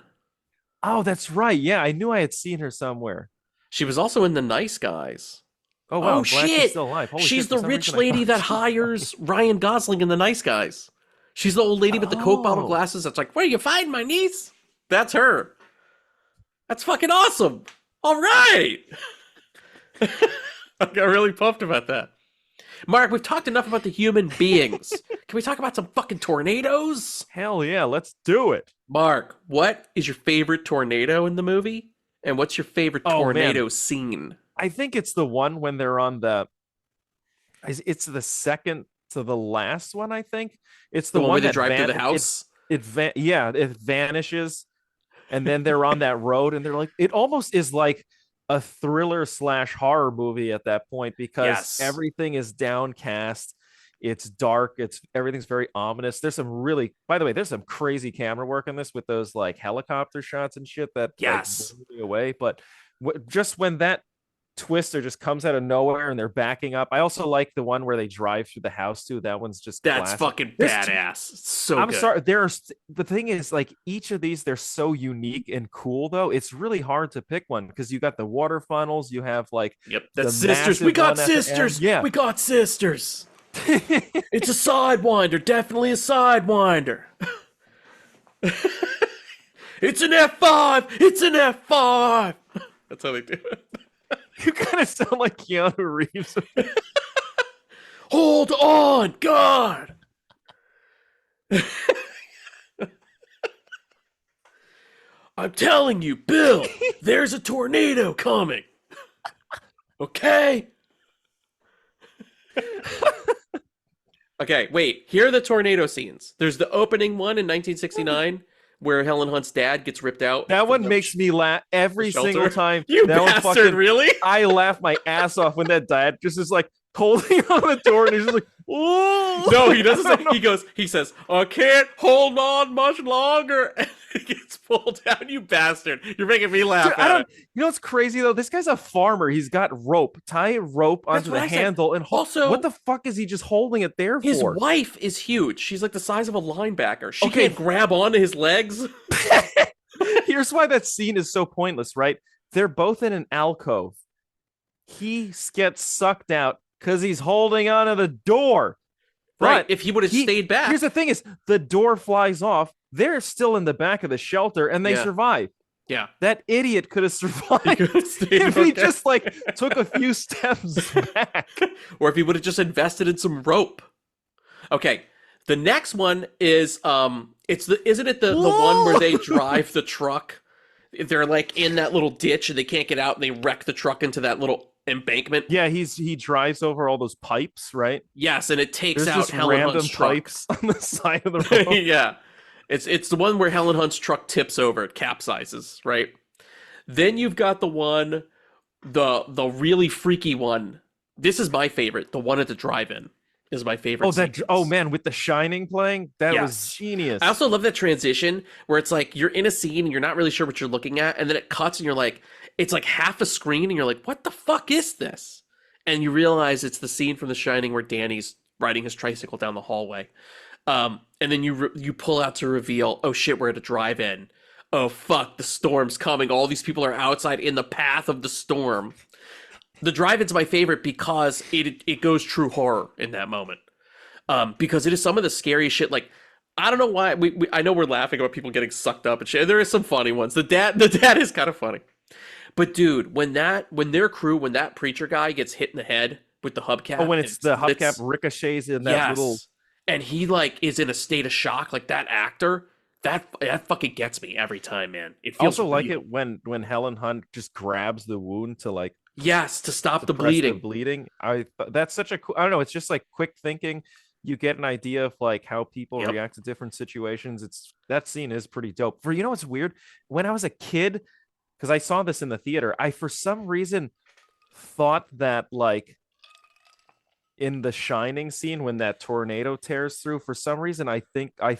Oh, that's right. Yeah, I knew I had seen her somewhere. She was also in The Nice Guys. Oh, wow. Oh, I'm glad shit. she's still alive. Holy She's shit, for the some rich reason I lady thought that hires Ryan Gosling in The Nice Guys. She's the old lady with the Coke bottle glasses that's like, where you find my niece? That's her. That's fucking awesome. All right. I got really pumped about that. Mark, we've talked enough about the human beings. Can we talk about some fucking tornadoes? Hell yeah, let's do it. Mark, what is your favorite tornado in the movie? And what's your favorite tornado scene? I think it's the one when they're on it's the second to the last one, I think. It's the one where they that drive through the house? It vanishes. And then they're on that road and they're like, it almost is like a thriller / horror movie at that point because everything is downcast. It's dark. Everything's very ominous. There's some crazy camera work in this with those like helicopter shots and shit that like blew me away. But just when that twister just comes out of nowhere and they're backing up. I also like the one where they drive through the house too. That one's just that's classic. fucking badass. So I'm good. sorry. The thing is, like, each of these, they're so unique and cool though. It's really hard to pick one because you got the water funnels, you have like that's sisters. We got sisters. Yeah, we got sisters. It's a sidewinder, definitely a sidewinder. It's an F5. It's an F5. That's how they do it. You kind of sound like Keanu Reeves. Hold on, God. I'm telling you, Bill, there's a tornado coming. Okay? Okay, wait. Here are the tornado scenes. There's the opening one in 1969 where Helen Hunt's dad gets ripped out. That one makes me laugh every single time. You that bastard, really? I laugh my ass off when that dad just is like holding on the door and he's just like, oh. No, he doesn't say, he says, I can't hold on much longer. And he gets pulled down, you bastard. You're making me laugh. Dude, you know what's crazy though? This guy's a farmer. He's got rope. Tie a rope onto the handle and also, what the fuck is he just holding it there for? His wife is huge. She's like the size of a linebacker. She can't grab onto his legs. Here's why that scene is so pointless, right? They're both in an alcove. He gets sucked out because he's holding onto the door. Right. If he would have stayed back. Here's the thing is, the door flies off. They're still in the back of the shelter and they survive. Yeah. That idiot could have survived if he just like took a few steps back. Or if he would have just invested in some rope. Okay. The next one is isn't it the one where they drive the truck? They're like in that little ditch and they can't get out and they wreck the truck into that little embankment. Yeah, he drives over all those pipes, right? Yes, and it takes There's out just Helen random Hunt's truck. pipes on the side of the road. Yeah. It's the one where Helen Hunt's truck tips over, it capsizes, right? Then you've got the one, the really freaky one. This is my favorite. The one at the drive-in is my favorite. Oh man, with The Shining playing, that was genius. I also love that transition where it's like you're in a scene and you're not really sure what you're looking at, and then it cuts and you're like, it's like half a screen and you're like, what the fuck is this? And you realize it's the scene from The Shining where Danny's riding his tricycle down the hallway. And then you pull out to reveal, oh shit, we're at a drive-in. Oh fuck, the storm's coming. All these people are outside in the path of the storm. The drive-in's my favorite because it goes true horror in that moment. Because it is some of the scariest shit. Like, I don't know why I know we're laughing about people getting sucked up and shit. There is some funny ones. The dad is kind of funny. But dude, when that preacher guy gets hit in the head with the hubcap. Oh, when it's the hubcap ricochets in that little. And he like is in a state of shock, like that actor, that fucking gets me every time, man. It feels also real. like it when Helen Hunt just grabs the wound to like to stop the bleeding. That's such a cool. I don't know. It's just like quick thinking. You get an idea of like how people react to different situations. That scene is pretty dope. You know what's weird? When I was a kid, because I saw this in the theater, I for some reason thought that like. In the Shining scene when that tornado tears through, for some reason I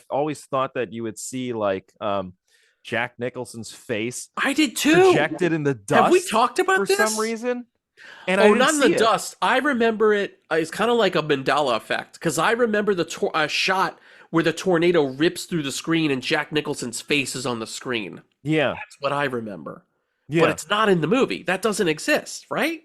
always thought that you would see like Jack Nicholson's face. I did too. Projected in the dust. Have we talked about this for some reason? And not in the dust. I remember it. It's kind of like a Mandela effect because I remember the shot where the tornado rips through the screen and Jack Nicholson's face is on the screen. Yeah, that's what I remember. Yeah, but it's not in the movie. That doesn't exist, right?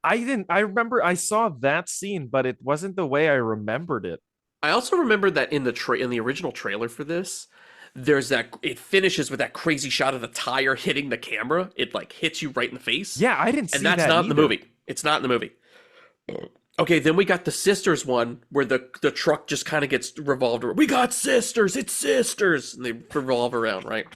I remember I saw that scene, but it wasn't the way I remembered it. I also remember that in the original trailer for this, it finishes with that crazy shot of the tire hitting the camera. It like hits you right in the face. Yeah, I didn't see that. And that's not in the movie. It's not in the movie. Okay, then we got the sisters one where the truck just kind of gets revolved around. We got sisters, it's sisters, and they revolve around, right?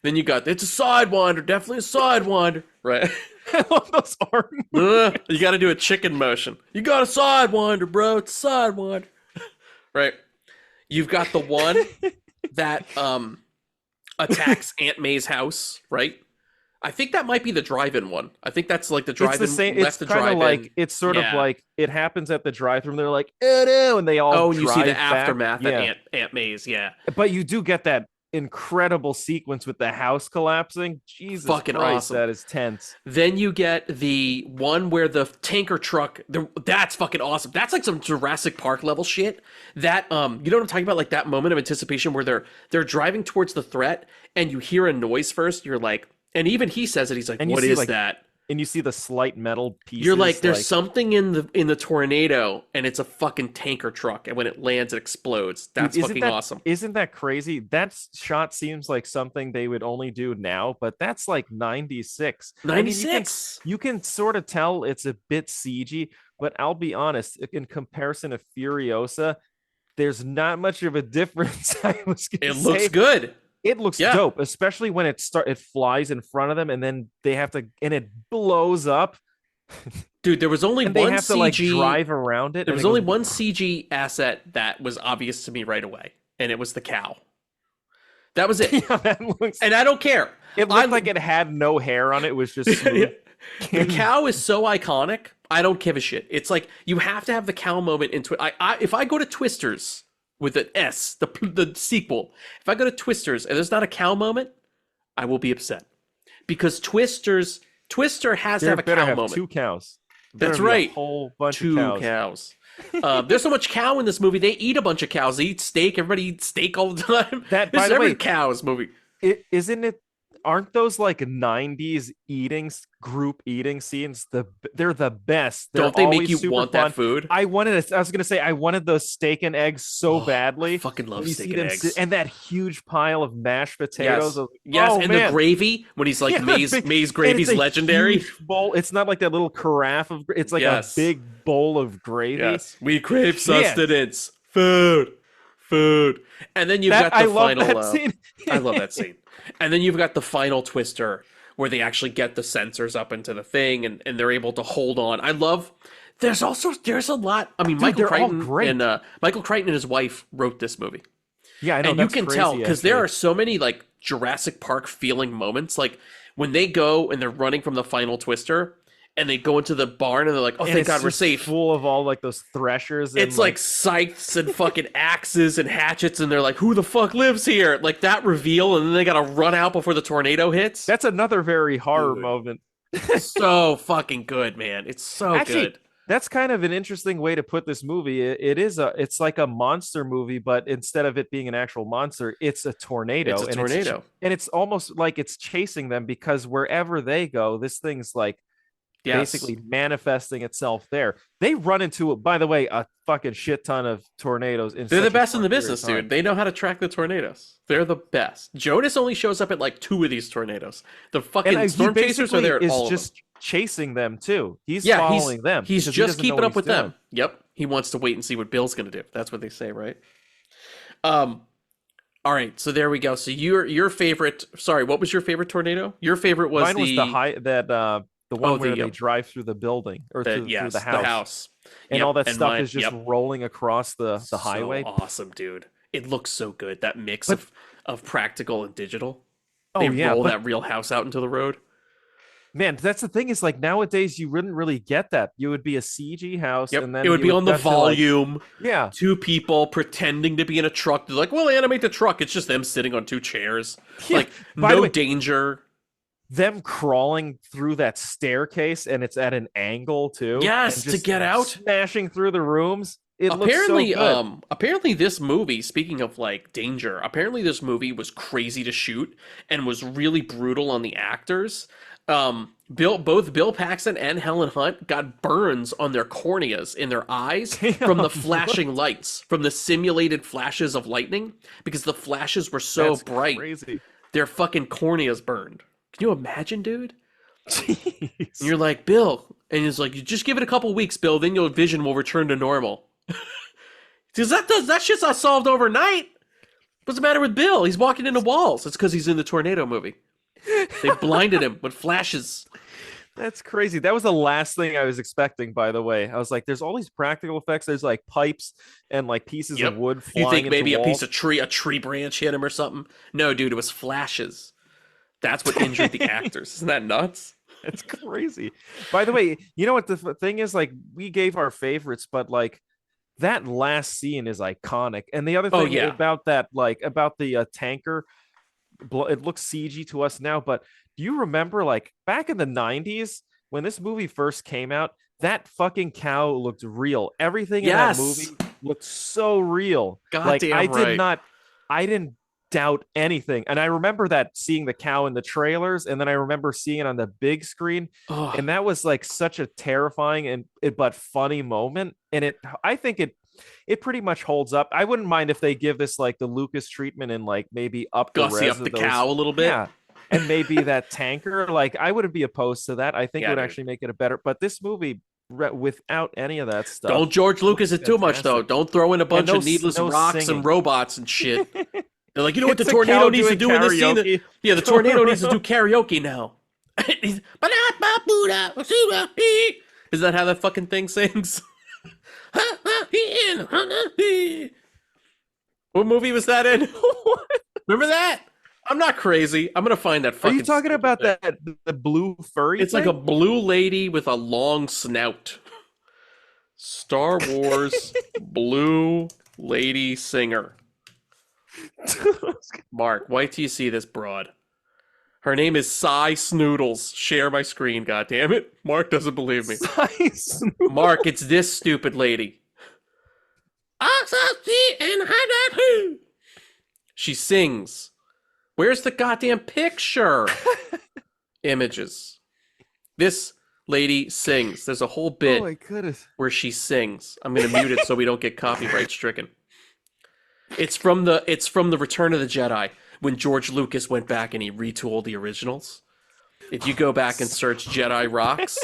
Then you got it's a sidewinder, definitely a sidewinder, right? I love those arms. You got to do a chicken motion. You got a sidewinder, bro. It's a sidewinder, right? You've got the one that attacks Aunt May's house, right? I think that might be the drive-in one. I think that's like the It's drive-in. the same. Left It's the kind of drive-in. like it's sort of Yeah. like it happens at the drive-thru. And they're like, oh no, and they all Oh, and you see the drive back. aftermath Yeah, at Aunt May's. Yeah, but you do get that incredible sequence with the house collapsing. Jesus Fucking Christ, awesome. that is tense. Then you get the one where the tanker truck. That's fucking awesome. That's like some Jurassic Park level shit. That you know what I'm talking about? Like that moment of anticipation where they're driving towards the threat, and you hear a noise first. You're like, and even he says it. He's like, And you "What see, is like, that?" And you see the slight metal pieces. You're like, there's something in the tornado, and it's a fucking tanker truck, and when it lands, it explodes. That's Dude, fucking awesome. Isn't that crazy? That shot seems like something they would only do now, but that's like 96. 96. You can sort of tell it's a bit CG, but I'll be honest, in comparison to Furiosa, there's not much of a difference. I was gonna It say. looks good. It looks dope, especially when it flies in front of them, and then they have to, and it blows up. Dude, there was only and one they have CG. to like drive around it. There was only one CG asset that was obvious to me right away, and it was the cow. That was it. Yeah, that looks. And I don't care. It looked like it had no hair on it. It was just smooth. The cow is so iconic. I don't give a shit. It's like you have to have the cow moment in if I go to Twisters with an S, the sequel, if I go to Twisters and there's not a cow moment, I will be upset because Twister has to have a cow moment. 2 cows. That's right. A whole bunch Two of cows. There's so much cow in this movie. They eat a bunch of cows. They eat steak. Everybody eats steak all the time. That, There's by the every way, cows movie. Isn't it? Aren't those like 90s group eating scenes? They're the best. Don't they make you want fun. that food? I was gonna say I wanted those steak and eggs so badly. I fucking love steak and eggs. And that huge pile of mashed potatoes. Yes, oh, and man. the gravy when he's like Yeah, May's gravy's legendary. Bowl. It's not like that little carafe of. It's like a big bowl of gravy. Yes, we crave sustenance, food, and then you've got the final. That scene. I love that scene. And then you've got the final twister where they actually get the sensors up into the thing and they're able to hold on. I love. There's a lot. I mean, Michael Crichton and his wife wrote this movie. Yeah, I know. And you can tell because there are so many like Jurassic Park feeling moments, like when they go and they're running from the final twister. And they go into the barn and they're like, "Oh, thank God, we're safe." Full of all like those threshers. And, it's like scythes and fucking axes and hatchets, and they're like, "Who the fuck lives here?" Like that reveal, and then they gotta run out before the tornado hits. That's another very horror moment. So fucking good, man. It's so good. That's kind of an interesting way to put this movie. It's like a monster movie, but instead of it being an actual monster, it's a tornado. It's a tornado, and it's almost like it's chasing them because wherever they go, this thing's like. Basically manifesting itself there. They run into, by the way, a fucking shit ton of tornadoes. They're the best in the business, dude. They know how to track the tornadoes. They're the best. Jonas only shows up at like 2 of these tornadoes. The fucking storm chasers are there at all of them. Chasing them too. He's following them. He's just keeping up with them. Yep. He wants to wait and see what Bill's going to do. That's what they say, right? All right, so there we go. So your favorite. Sorry, what was your favorite tornado? Your favorite was mine was the one where they drive through the building or through the house. And all that stuff is just rolling across the highway. Awesome, dude. It looks so good. That mix of practical and digital. They roll that real house out into the road. Man, that's the thing is like nowadays you wouldn't really get that. You would be a CG house and then it would be on the volume. Like, 2 people pretending to be in a truck. They're like, "Well, animate the truck." It's just them sitting on 2 chairs. Like no danger. Them crawling through that staircase and it's at an angle too. Yes, to get out, smashing through the rooms. Apparently this movie, speaking of like danger, apparently this movie was crazy to shoot and was really brutal on the actors. Both Bill Paxton and Helen Hunt got burns on their corneas in their eyes from the flashing lights, from the simulated flashes of lightning, because the flashes were so bright. Crazy. Their fucking corneas burned. Can you imagine, dude? Jeez. And you're like, "Bill," and he's like, "You just give it a couple weeks, Bill, then your vision will return to normal." Because that shit's not solved overnight. What's the matter with Bill? He's walking into walls. It's because he's in the tornado movie. They blinded him with flashes. That's crazy. That was the last thing I was expecting, by the way. I was like, there's all these practical effects. There's like pipes and like pieces of wood flying. You think maybe into a piece of tree branch hit him or something? No, dude, it was flashes. That's what injured the actors. Isn't that nuts? It's crazy. By the way, you know what the thing is? Like, we gave our favorites, but like that last scene is iconic. And the other thing about that, like about the tanker, it looks CG to us now, but do you remember like back in the 90s when this movie first came out, that fucking cow looked real. Everything in that movie looked so real. I didn't doubt anything. And I remember that seeing the cow in the trailers, and then I remember seeing it on the big screen. And that was like such a terrifying but funny moment. And I think it pretty much holds up. I wouldn't mind if they give this like the Lucas treatment and like maybe up the Gussy up the cow a little bit. Yeah. And maybe that tanker, like I wouldn't be opposed to that. I think it would actually make it a better. But this movie, without any of that stuff, don't George Lucas it too much though. Don't throw in a bunch of needless rocks and robots and shit. They're like, you know what the tornado needs to do in this scene? Yeah, the tornado needs to do karaoke now. Is that how that fucking thing sings? What movie was that in? Remember that? I'm not crazy. I'm gonna find that fucking. Are you talking about the blue furry? It's like a blue lady with a long snout. Star Wars blue lady singer. Mark, wait till you see this broad. Her name is Cy Snoodles. Share my screen, goddammit. Mark doesn't believe me. Mark, it's this stupid lady. She sings. Where's the goddamn picture? Images. This lady sings. There's a whole bit where she sings. I'm gonna mute it so we don't get copyright stricken. It's from the Return of the Jedi when George Lucas went back and he retooled the originals. If you go back and search Jedi rocks,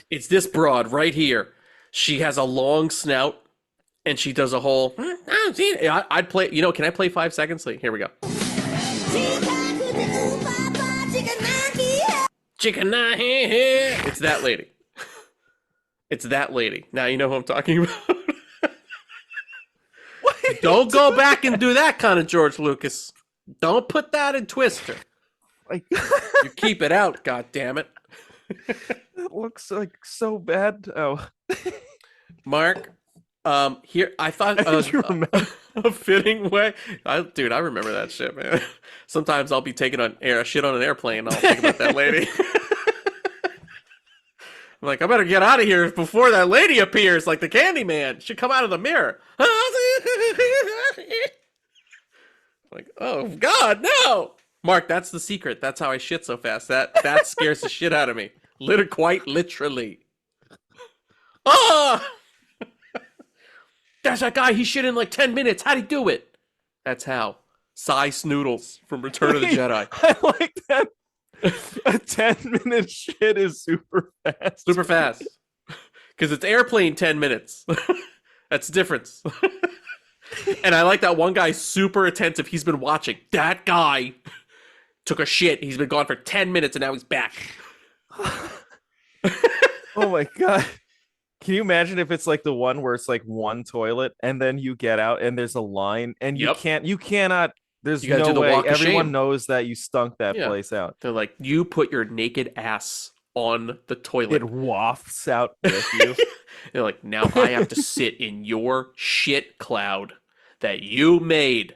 it's this broad right here. She has a long snout and she does a whole. I'd play. You know, can I play 5 seconds? Here we go. It's that lady. It's that lady. Now you know who I'm talking about. Don't go back and do that kind of George Lucas. Don't put that in Twister. You keep it out, goddammit. It looks like so bad. Oh, Mark. Here I thought a fitting way. Dude, I remember that shit, man. Sometimes I'll be taking shit on an airplane. And I'll think about that lady. I'm like, I better get out of here before that lady appears, like the Candyman. She'll come out of the mirror. Like, oh God, no! Mark, that's the secret. That's how I shit so fast. That scares the shit out of me. Quite literally. Oh! There's that guy. He shit in like 10 minutes. How'd he do it? That's how. Cy Snoodles from Return of the Jedi. I like that. A 10-minute shit is super fast. Super fast. Because it's airplane 10 minutes. That's the difference. And I like that one guy super attentive. He's been watching. That guy took a shit. He's been gone for 10 minutes and now he's back. Oh my God. Can you imagine if it's like the one where it's like one toilet and then you get out and there's a line and you cannot, there's no way. Everyone knows that you stunk that place out. They're like, you put your naked ass on the toilet. It wafts out with you. They're like, now I have to sit in your shit cloud that you made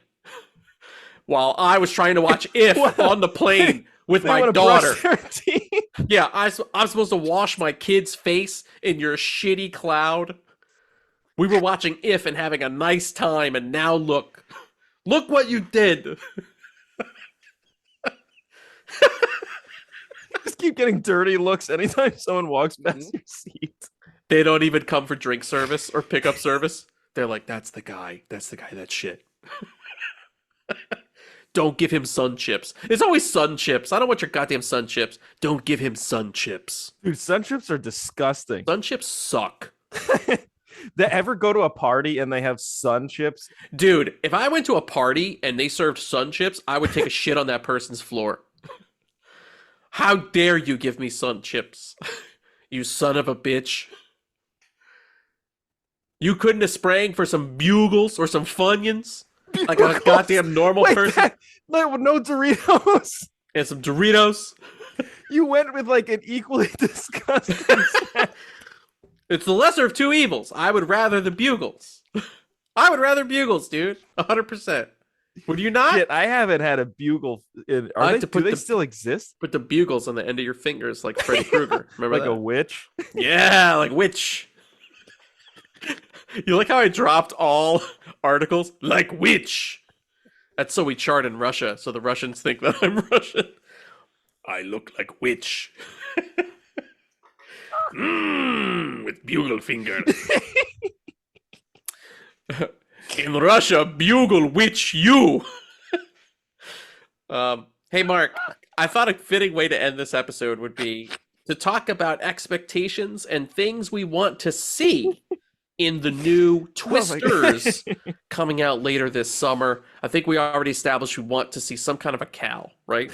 while I was trying to watch If on the plane with my daughter. Yeah, I'm supposed to wash my kid's face in your shitty cloud. We were watching If and having a nice time, and now look what you did. Just keep getting dirty looks anytime someone walks past your seat. They don't even come for drink service or pickup service. They're like, that's the guy that shit. Don't give him sun chips. It's always sun chips. I don't want your goddamn sun chips. Don't give him sun chips. Dude, sun chips are disgusting. Sun chips suck. They ever go to a party and they have sun chips? Dude, if I went to a party and they served sun chips, I would take a shit on that person's floor. How dare you give me sun chips? You son of a bitch. You couldn't have sprang for some bugles or some Funyuns? Like a goddamn normal person? No Doritos? and some Doritos. You went with like an equally disgusting snack. It's the lesser of two evils. I would rather the Bugles. I would rather Bugles, dude. 100%. Would you not? Shit, I haven't had a bugle. Do they still exist? Put the bugles on the end of your fingers like Freddy Krueger. Remember Like that? a witch? Yeah, like witch. You like how I dropped all articles? Like witch. That's so we chart in Russia, so the Russians think that I'm Russian. I look like witch. With bugle fingers. In Russia, bugle witch you. Hey, Mark, I thought a fitting way to end this episode would be to talk about expectations and things we want to see in the new Twisters coming out later this summer. I think we already established we want to see some kind of a cow, right?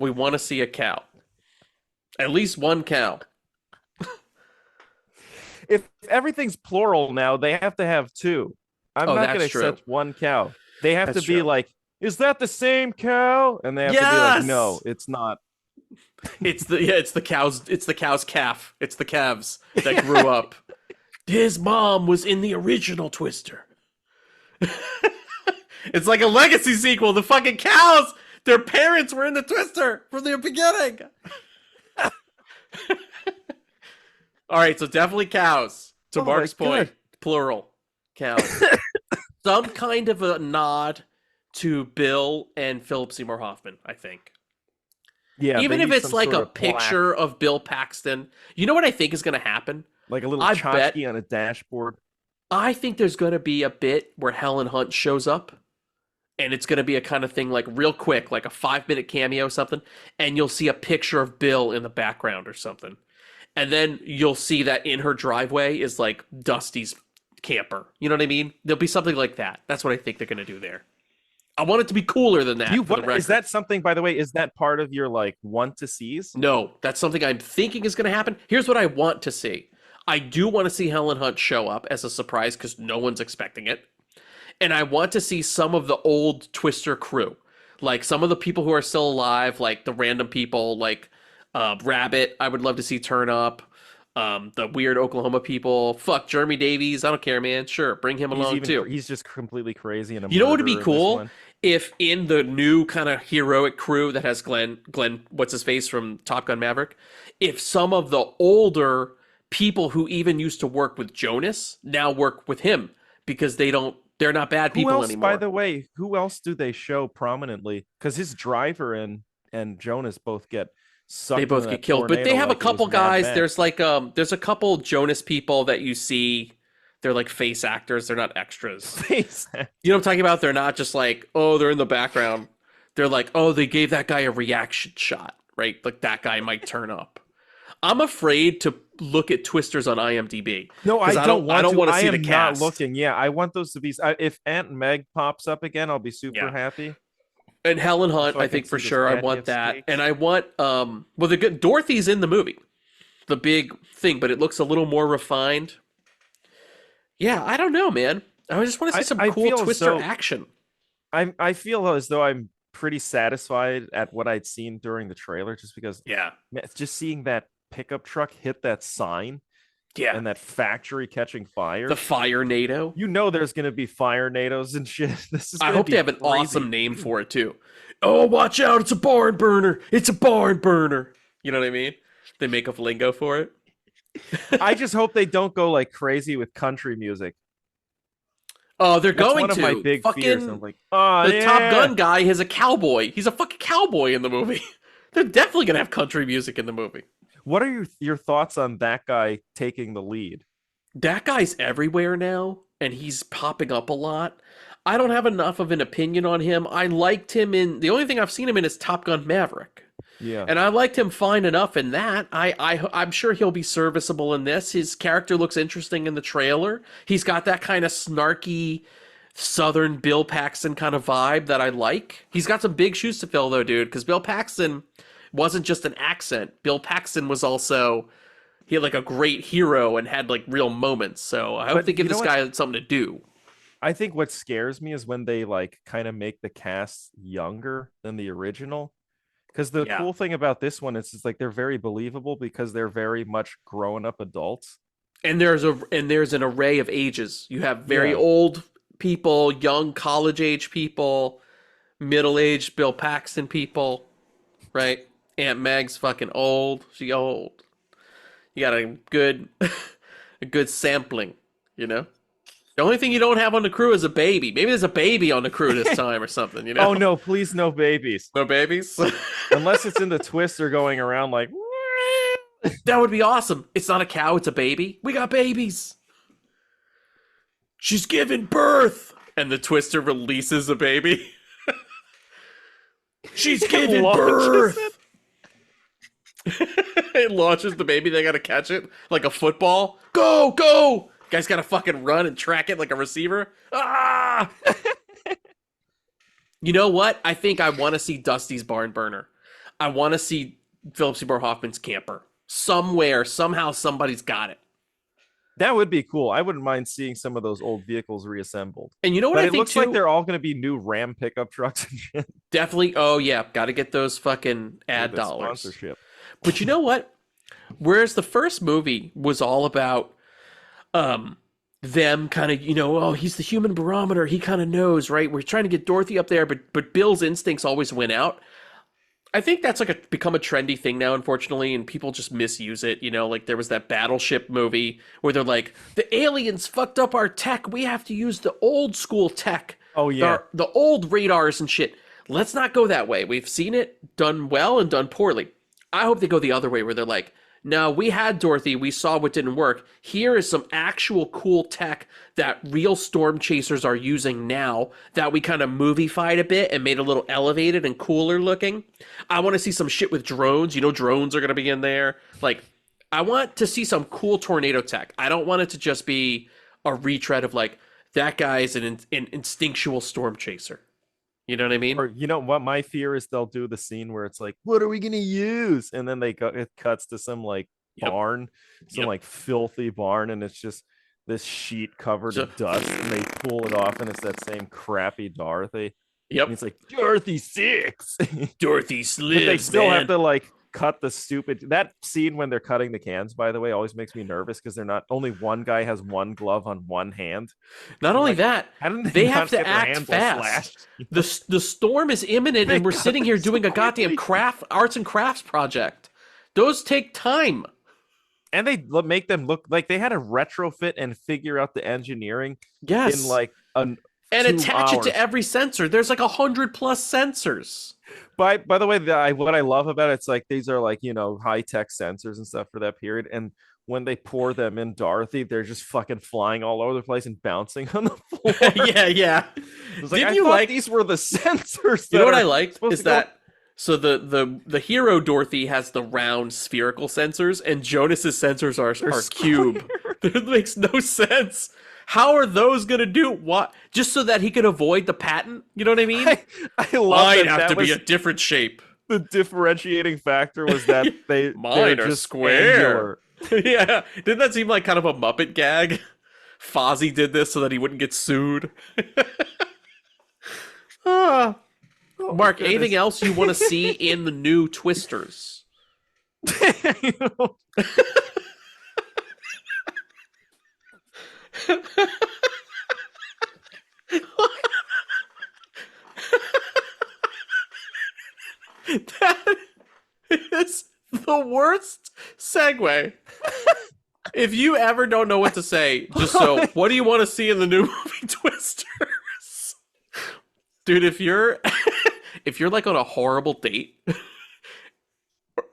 We want to see a cow. At least one cow. If everything's plural now, they have to have two. I'm not going to accept one cow. They have to be like, is that the same cow? And they have to be like, no, it's not. It's the cow's calf. It's the calves that grew up. His mom was in the original Twister. It's like a legacy sequel. The fucking cows, their parents were in the Twister from the beginning. All right, so definitely cows. To Mark's point, plural cows. Some kind of a nod to Bill and Phillip Seymour Hoffman, I think. Yeah, even if it's like a picture of Bill Paxton. You know what I think is going to happen? Like a little tchotchke on a dashboard. I think there's going to be a bit where Helen Hunt shows up. And it's going to be a kind of thing like real quick, like a 5-minute cameo or something. And you'll see a picture of Bill in the background or something. And then you'll see that in her driveway is like Dusty's camper. You know what I mean? There'll be something like that. That's what I think they're going to do there. I want it to be cooler than that. Is that something, by the way, is that part of your like want to sees? No, that's something I'm thinking is going to happen. Here's what I want to see. I do want to see Helen Hunt show up as a surprise because no one's expecting it. And I want to see some of the old Twister crew. Like some of the people who are still alive, like the random people, like Rabbit, I would love to see turn up. The weird Oklahoma people. Fuck, Jeremy Davies. I don't care, man. Sure, bring him along too. He's just completely crazy. And you know what would be cool? If in the new kind of heroic crew that has Glenn, what's his face from Top Gun Maverick, if some of the older people who even used to work with Jonas now work with him because they're not bad people anymore. By the way, who else do they show prominently? Because his driver and Jonas both get sucked. They both get killed, but they have a couple guys. There's like there's a couple Jonas people that you see. They're like face actors. They're not extras. You know what I'm talking about? They're not just like, oh, they're in the background. They're like, oh, they gave that guy a reaction shot, right? Like that guy might turn up. I'm afraid to look at Twisters on IMDb. No, I don't want to see the cast. Not looking. Yeah, I want those to be. If Aunt Meg pops up again, I'll be super happy. And Helen Hunt, I think for sure, I want that. Steaks. And I want Dorothy's in the movie, the big thing, but it looks a little more refined. Yeah, I don't know, man. I just want to see some cool Twister action. I feel as though I'm pretty satisfied at what I'd seen during the trailer, just because. Yeah, just seeing that pickup truck hit that sign. Yeah, and that factory catching fire. The Fire NATO. You know there's going to be Fire NATOs and shit. I hope they have an awesome name for it, too. Oh, watch out. It's a barn burner. It's a barn burner. You know what I mean? They make up lingo for it. I just hope they don't go like crazy with country music. Oh, they're going to. That's one of my big fears. I'm like, the Top Gun guy is a cowboy. He's a fucking cowboy in the movie. They're definitely going to have country music in the movie. What are your thoughts on that guy taking the lead? That guy's everywhere now, and he's popping up a lot. I don't have enough of an opinion on him. I liked him in... The only thing I've seen him in is Top Gun Maverick. Yeah. And I liked him fine enough in that. I'm sure he'll be serviceable in this. His character looks interesting in the trailer. He's got that kind of snarky Southern Bill Paxton kind of vibe that I like. He's got some big shoes to fill, though, dude, because Bill Paxton wasn't just an accent. Bill Paxton was also... He had like a great hero and had like real moments. So I hope they give this guy something to do. I think what scares me is when they like kind of make the cast younger than the original. Because the Yeah. cool thing about this one is it's like they're very believable because they're very much grown up adults. And there's an array of ages. You have very Yeah. old people, young college age people, middle aged Bill Paxton people, right? Aunt Meg's fucking old. She old. You got a good a good sampling, you know? The only thing you don't have on the crew is a baby. Maybe there's a baby on the crew this time or something, you know? Oh no, please no babies. No babies? Unless it's in the Twister going around like That would be awesome. It's not a cow, it's a baby. We got babies. She's giving birth. And the Twister releases a baby. She's giving birth. It launches the baby. They got to catch it like a football. Go, go. Guy's got to fucking run and track it like a receiver. Ah! You know what? I think I want to see Dusty's barn burner. I want to see Phillip Seymour Hoffman's camper. Somewhere, somehow, somebody's got it. that would be cool. I wouldn't mind seeing some of those old vehicles reassembled. And you know what But I it think looks too? like they're all going to be new Ram pickup trucks and shit. Definitely. Oh yeah, got to get those fucking ad With the dollars. sponsorship. But you know what? Whereas the first movie was all about them kind of, oh, he's the human barometer. He kind of knows, right? We're trying to get Dorothy up there, but Bill's instincts always win out. I think that's like become a trendy thing now, unfortunately, and people just misuse it. Like there was that Battleship movie where they're like, the aliens fucked up our tech. We have to use the old school tech. Oh yeah. The old radars and shit. Let's not go that way. We've seen it done well and done poorly. I hope they go the other way where they're like, no, we had Dorothy. We saw what didn't work. Here is some actual cool tech that real storm chasers are using now that we kind of movie-fied a bit and made a little elevated and cooler looking. I want to see some shit with drones. Drones are going to be in there. Like, I want to see some cool tornado tech. I don't want it to just be a retread of like, that guy is an instinctual storm chaser. You know what I mean? Or you know what my fear is, they'll do the scene where it's like, what are we gonna use? And then it cuts to some like barn, some like filthy barn, and it's just this sheet covered in dust, and they pull it off, and it's that same crappy Dorothy. Yep. And it's like Dorothy 6. Dorothy slips. They still have to like cut the stupid that scene when they're cutting the cans, by the way, always makes me nervous because they're not only one guy has one glove on one hand. Not only that, how did they have to act fast. The storm is imminent, and we're sitting here doing a goddamn arts and crafts project. Those take time. And they make them look like they had to retrofit and figure out the engineering in like and attach it to every sensor. There's like 100+ sensors. By the way, what I love about it's like these are like high tech sensors and stuff for that period, and when they pour them in Dorothy, they're just fucking flying all over the place and bouncing on the floor. yeah. It's like, I thought these were the sensors. You know what I liked is that so the hero Dorothy has the round spherical sensors, and Jonas's sensors are cube. That makes no sense. How are those gonna do what? Just so that he could avoid the patent? You know what I mean? I love Mine have to be a different shape. The differentiating factor was that mine are just square. Yeah, didn't that seem like kind of a Muppet gag? Fozzie did this so that he wouldn't get sued. Mark, anything else you want to see in the new Twisters? That is the worst segue. If you ever don't know what to say, just what do you want to see in the new movie Twisters? Dude, if you're like on a horrible date,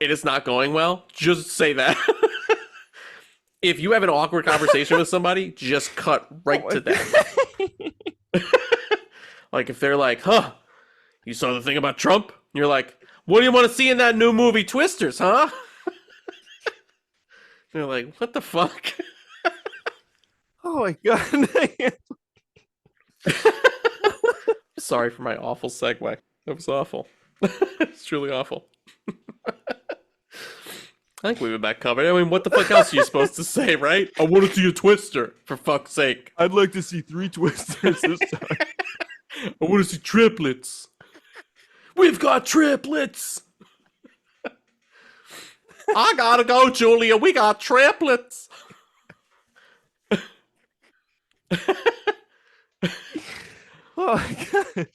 it is not going well, just say that. If you have an awkward conversation with somebody, just cut right to that. Like if they're like, you saw the thing about Trump? And you're like, what do you want to see in that new movie Twisters, huh? They're like, what the fuck? Oh my god. Sorry for my awful segue. That was awful. It's truly awful. I think we've been back covered. I mean, what the fuck else are you supposed to say, right? I want to see a twister, for fuck's sake. I'd like to see 3 twisters this time. I want to see triplets. We've got triplets. I gotta go, Julia. We got triplets. Oh my god!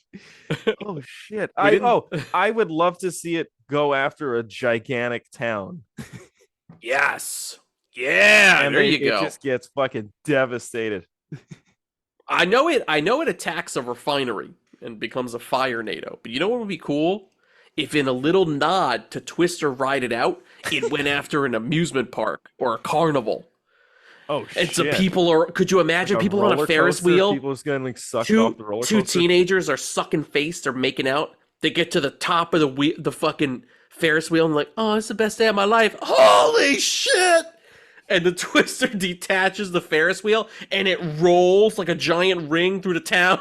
Oh shit! I would love to see it go after a gigantic town. Yes. Yeah. And there you go. It just gets fucking devastated. I know it attacks a refinery and becomes a fire NATO. But you know what would be cool? If in a little nod to Twister Ride It Out, it went after an amusement park or a carnival. Oh shit! And so people are. Could you imagine like people on a Ferris coaster, wheel? People just getting like sucked off the roller two coaster. teenagers are sucking face. They're making out. They get to the top of the fucking Ferris wheel and like, oh, it's the best day of my life. Holy shit! And the Twister detaches the Ferris wheel and it rolls like a giant ring through the town.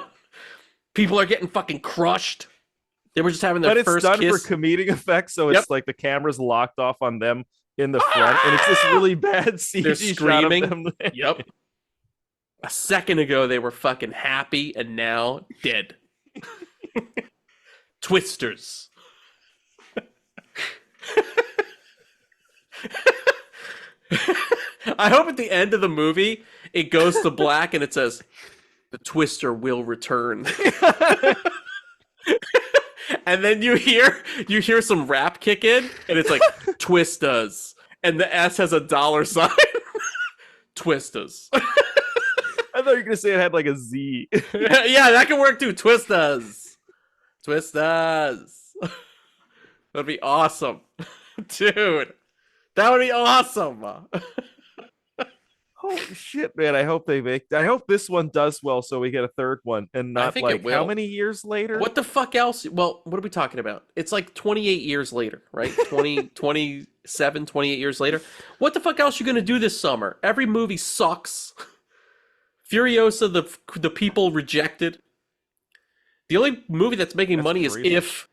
People are getting fucking crushed. They were just having their first kiss. But it's done for comedic effects, so it's like the camera's locked off on them in the front, and it's this really bad CG They're screaming. shot of them. Yep. A second ago they were fucking happy, and now dead. Twisters. I hope at the end of the movie it goes to black and it says, "The Twister will return." And then you hear some rap kick in, and it's like Twistas, and the S has a dollar sign. Twistas. I thought you were gonna say it had like a Z. Yeah, that can work too. Twistas. Twistas. That'd be awesome, dude. That would be awesome. Holy shit, man! I hope this one does well, so we get a third one, and not think like it will. how many years later? What the fuck else? Well, what are we talking about? It's like 28 years later, right? 27, 28 years later. What the fuck else you gonna do this summer? Every movie sucks. Furiosa, the people rejected. The only movie that's making money crazy. is If.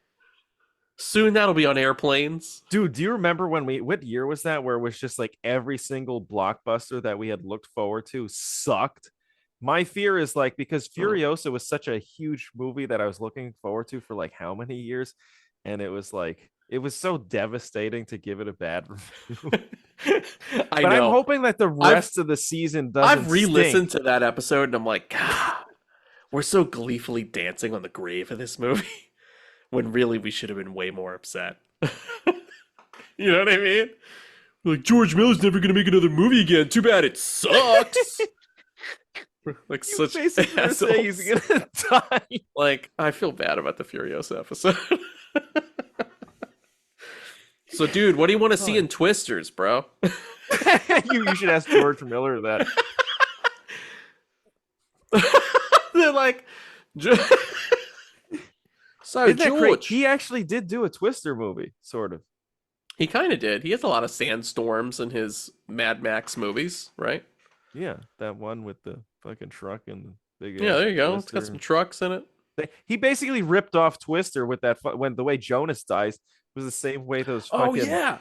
Soon that'll be on airplanes. Dude, do you remember what year was that where it was just like every single blockbuster that we had looked forward to sucked? My fear is like, because Furiosa was such a huge movie that I was looking forward to for like how many years, and it was so devastating to give it a bad review. I but know. I'm hoping that the rest of the season doesn't I've re-listened stink. to that episode and I'm like, God, we're so gleefully dancing on the grave of this movie. When really we should have been way more upset. You know what I mean? Like, George Miller's never gonna make another movie again. Too bad it sucks. Like, You such basically assholes. say he's gonna die. Like, I feel bad about the Furiosa episode. So, dude, what do you want to see in Twisters, bro? you should ask George Miller that. They're like, so Isn't that great? George, He actually did do a Twister movie, sort of. he kind of did. He has a lot of sandstorms in his Mad Max movies, right? Yeah, that one with the fucking truck and the big. Yeah, there you go. It's Twister. got some trucks in it. He basically ripped off Twister with that when the way Jonas dies was the same way those Oh fucking yeah,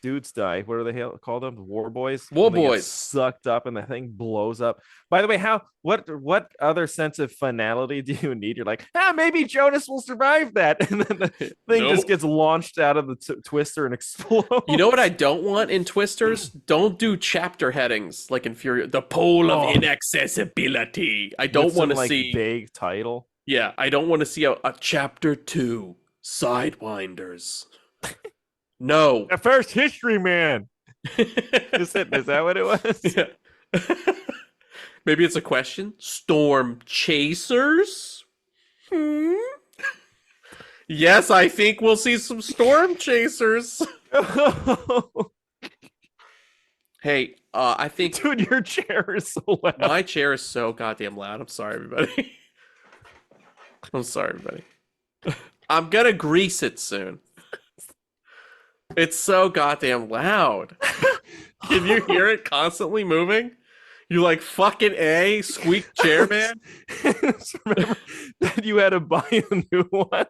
dudes die. What do they call them? The War Boys. War When they get Boys. sucked up and the thing blows up. By the way, what other sense of finality do you need? You're like, maybe Jonas will survive that, and then the thing Nope. just gets launched out of the Twister and explodes. You know what I don't want in Twisters? Don't do chapter headings like in Fury. The pole of inaccessibility. I don't With some, want to like, see. vague title. Yeah, I don't want to see a chapter 2 Sidewinders. No. The first history man. Is that what it was? Yeah. Maybe it's a question. Storm chasers? Yes, I think we'll see some storm chasers. Hey, I think Dude, your chair is so loud. my chair is so goddamn loud. I'm sorry, everybody. I'm sorry, everybody. I'm gonna grease it soon. It's so goddamn loud. Can you hear it constantly moving? You like fucking A, squeak chair, man? Just remember that you had to buy a new one.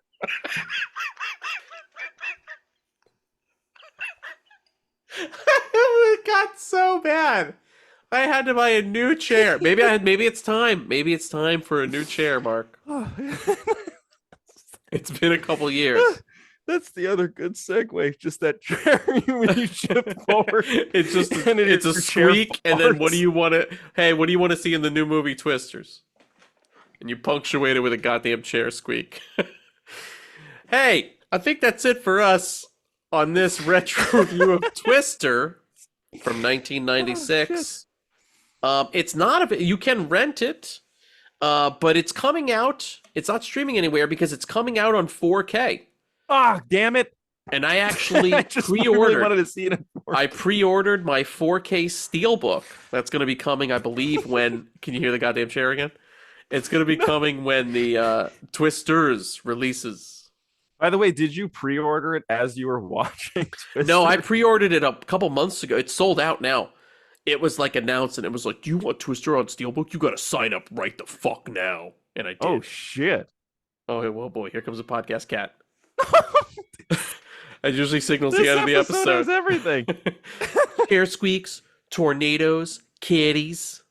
got so bad. I had to buy a new chair. Maybe it's time. Maybe it's time for a new chair, Mark. It's been a couple years. That's the other good segue. Just that chair when you shift forward. It's just it's a squeak, and then what do you want to? Hey, what do you want to see in the new movie Twisters? And you punctuate it with a goddamn chair squeak. Hey, I think that's it for us on this retro review of Twister from 1996. It's not you can rent it, but it's coming out. It's not streaming anywhere because it's coming out on 4K. Ah, damn it! And I actually pre-ordered. Really wanted to see it in 4K. I pre-ordered my 4K Steelbook. That's going to be coming, I believe, when. Can you hear the goddamn chair again? It's going to be coming when the Twisters releases. By the way, did you pre-order it as you were watching Twister? No, I pre-ordered it a couple months ago. It's sold out now. It was like announced, and it was like, "Do you want Twister on Steelbook? You got to sign up right the fuck now." And I did. Oh shit! Oh well, boy, here comes a podcast cat. I usually signals This the end of the episode. Has everything. Hair squeaks, tornadoes, kitties.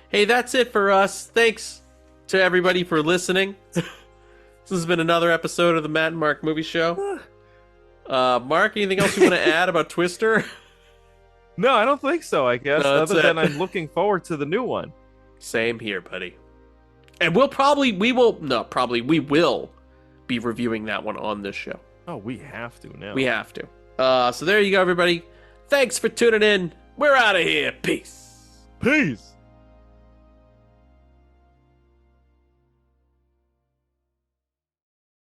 Hey, that's it for us. Thanks to everybody for listening. This has been another episode of the Matt and Mark Movie Show. Mark, anything else you want to add about Twister? No, I don't think so, I guess. No, other than I'm looking forward to the new one. Same here, buddy. And we will be reviewing that one on this show. Oh, we have to now. We have to. So there you go, everybody. Thanks for tuning in. We're out of here. Peace. Peace.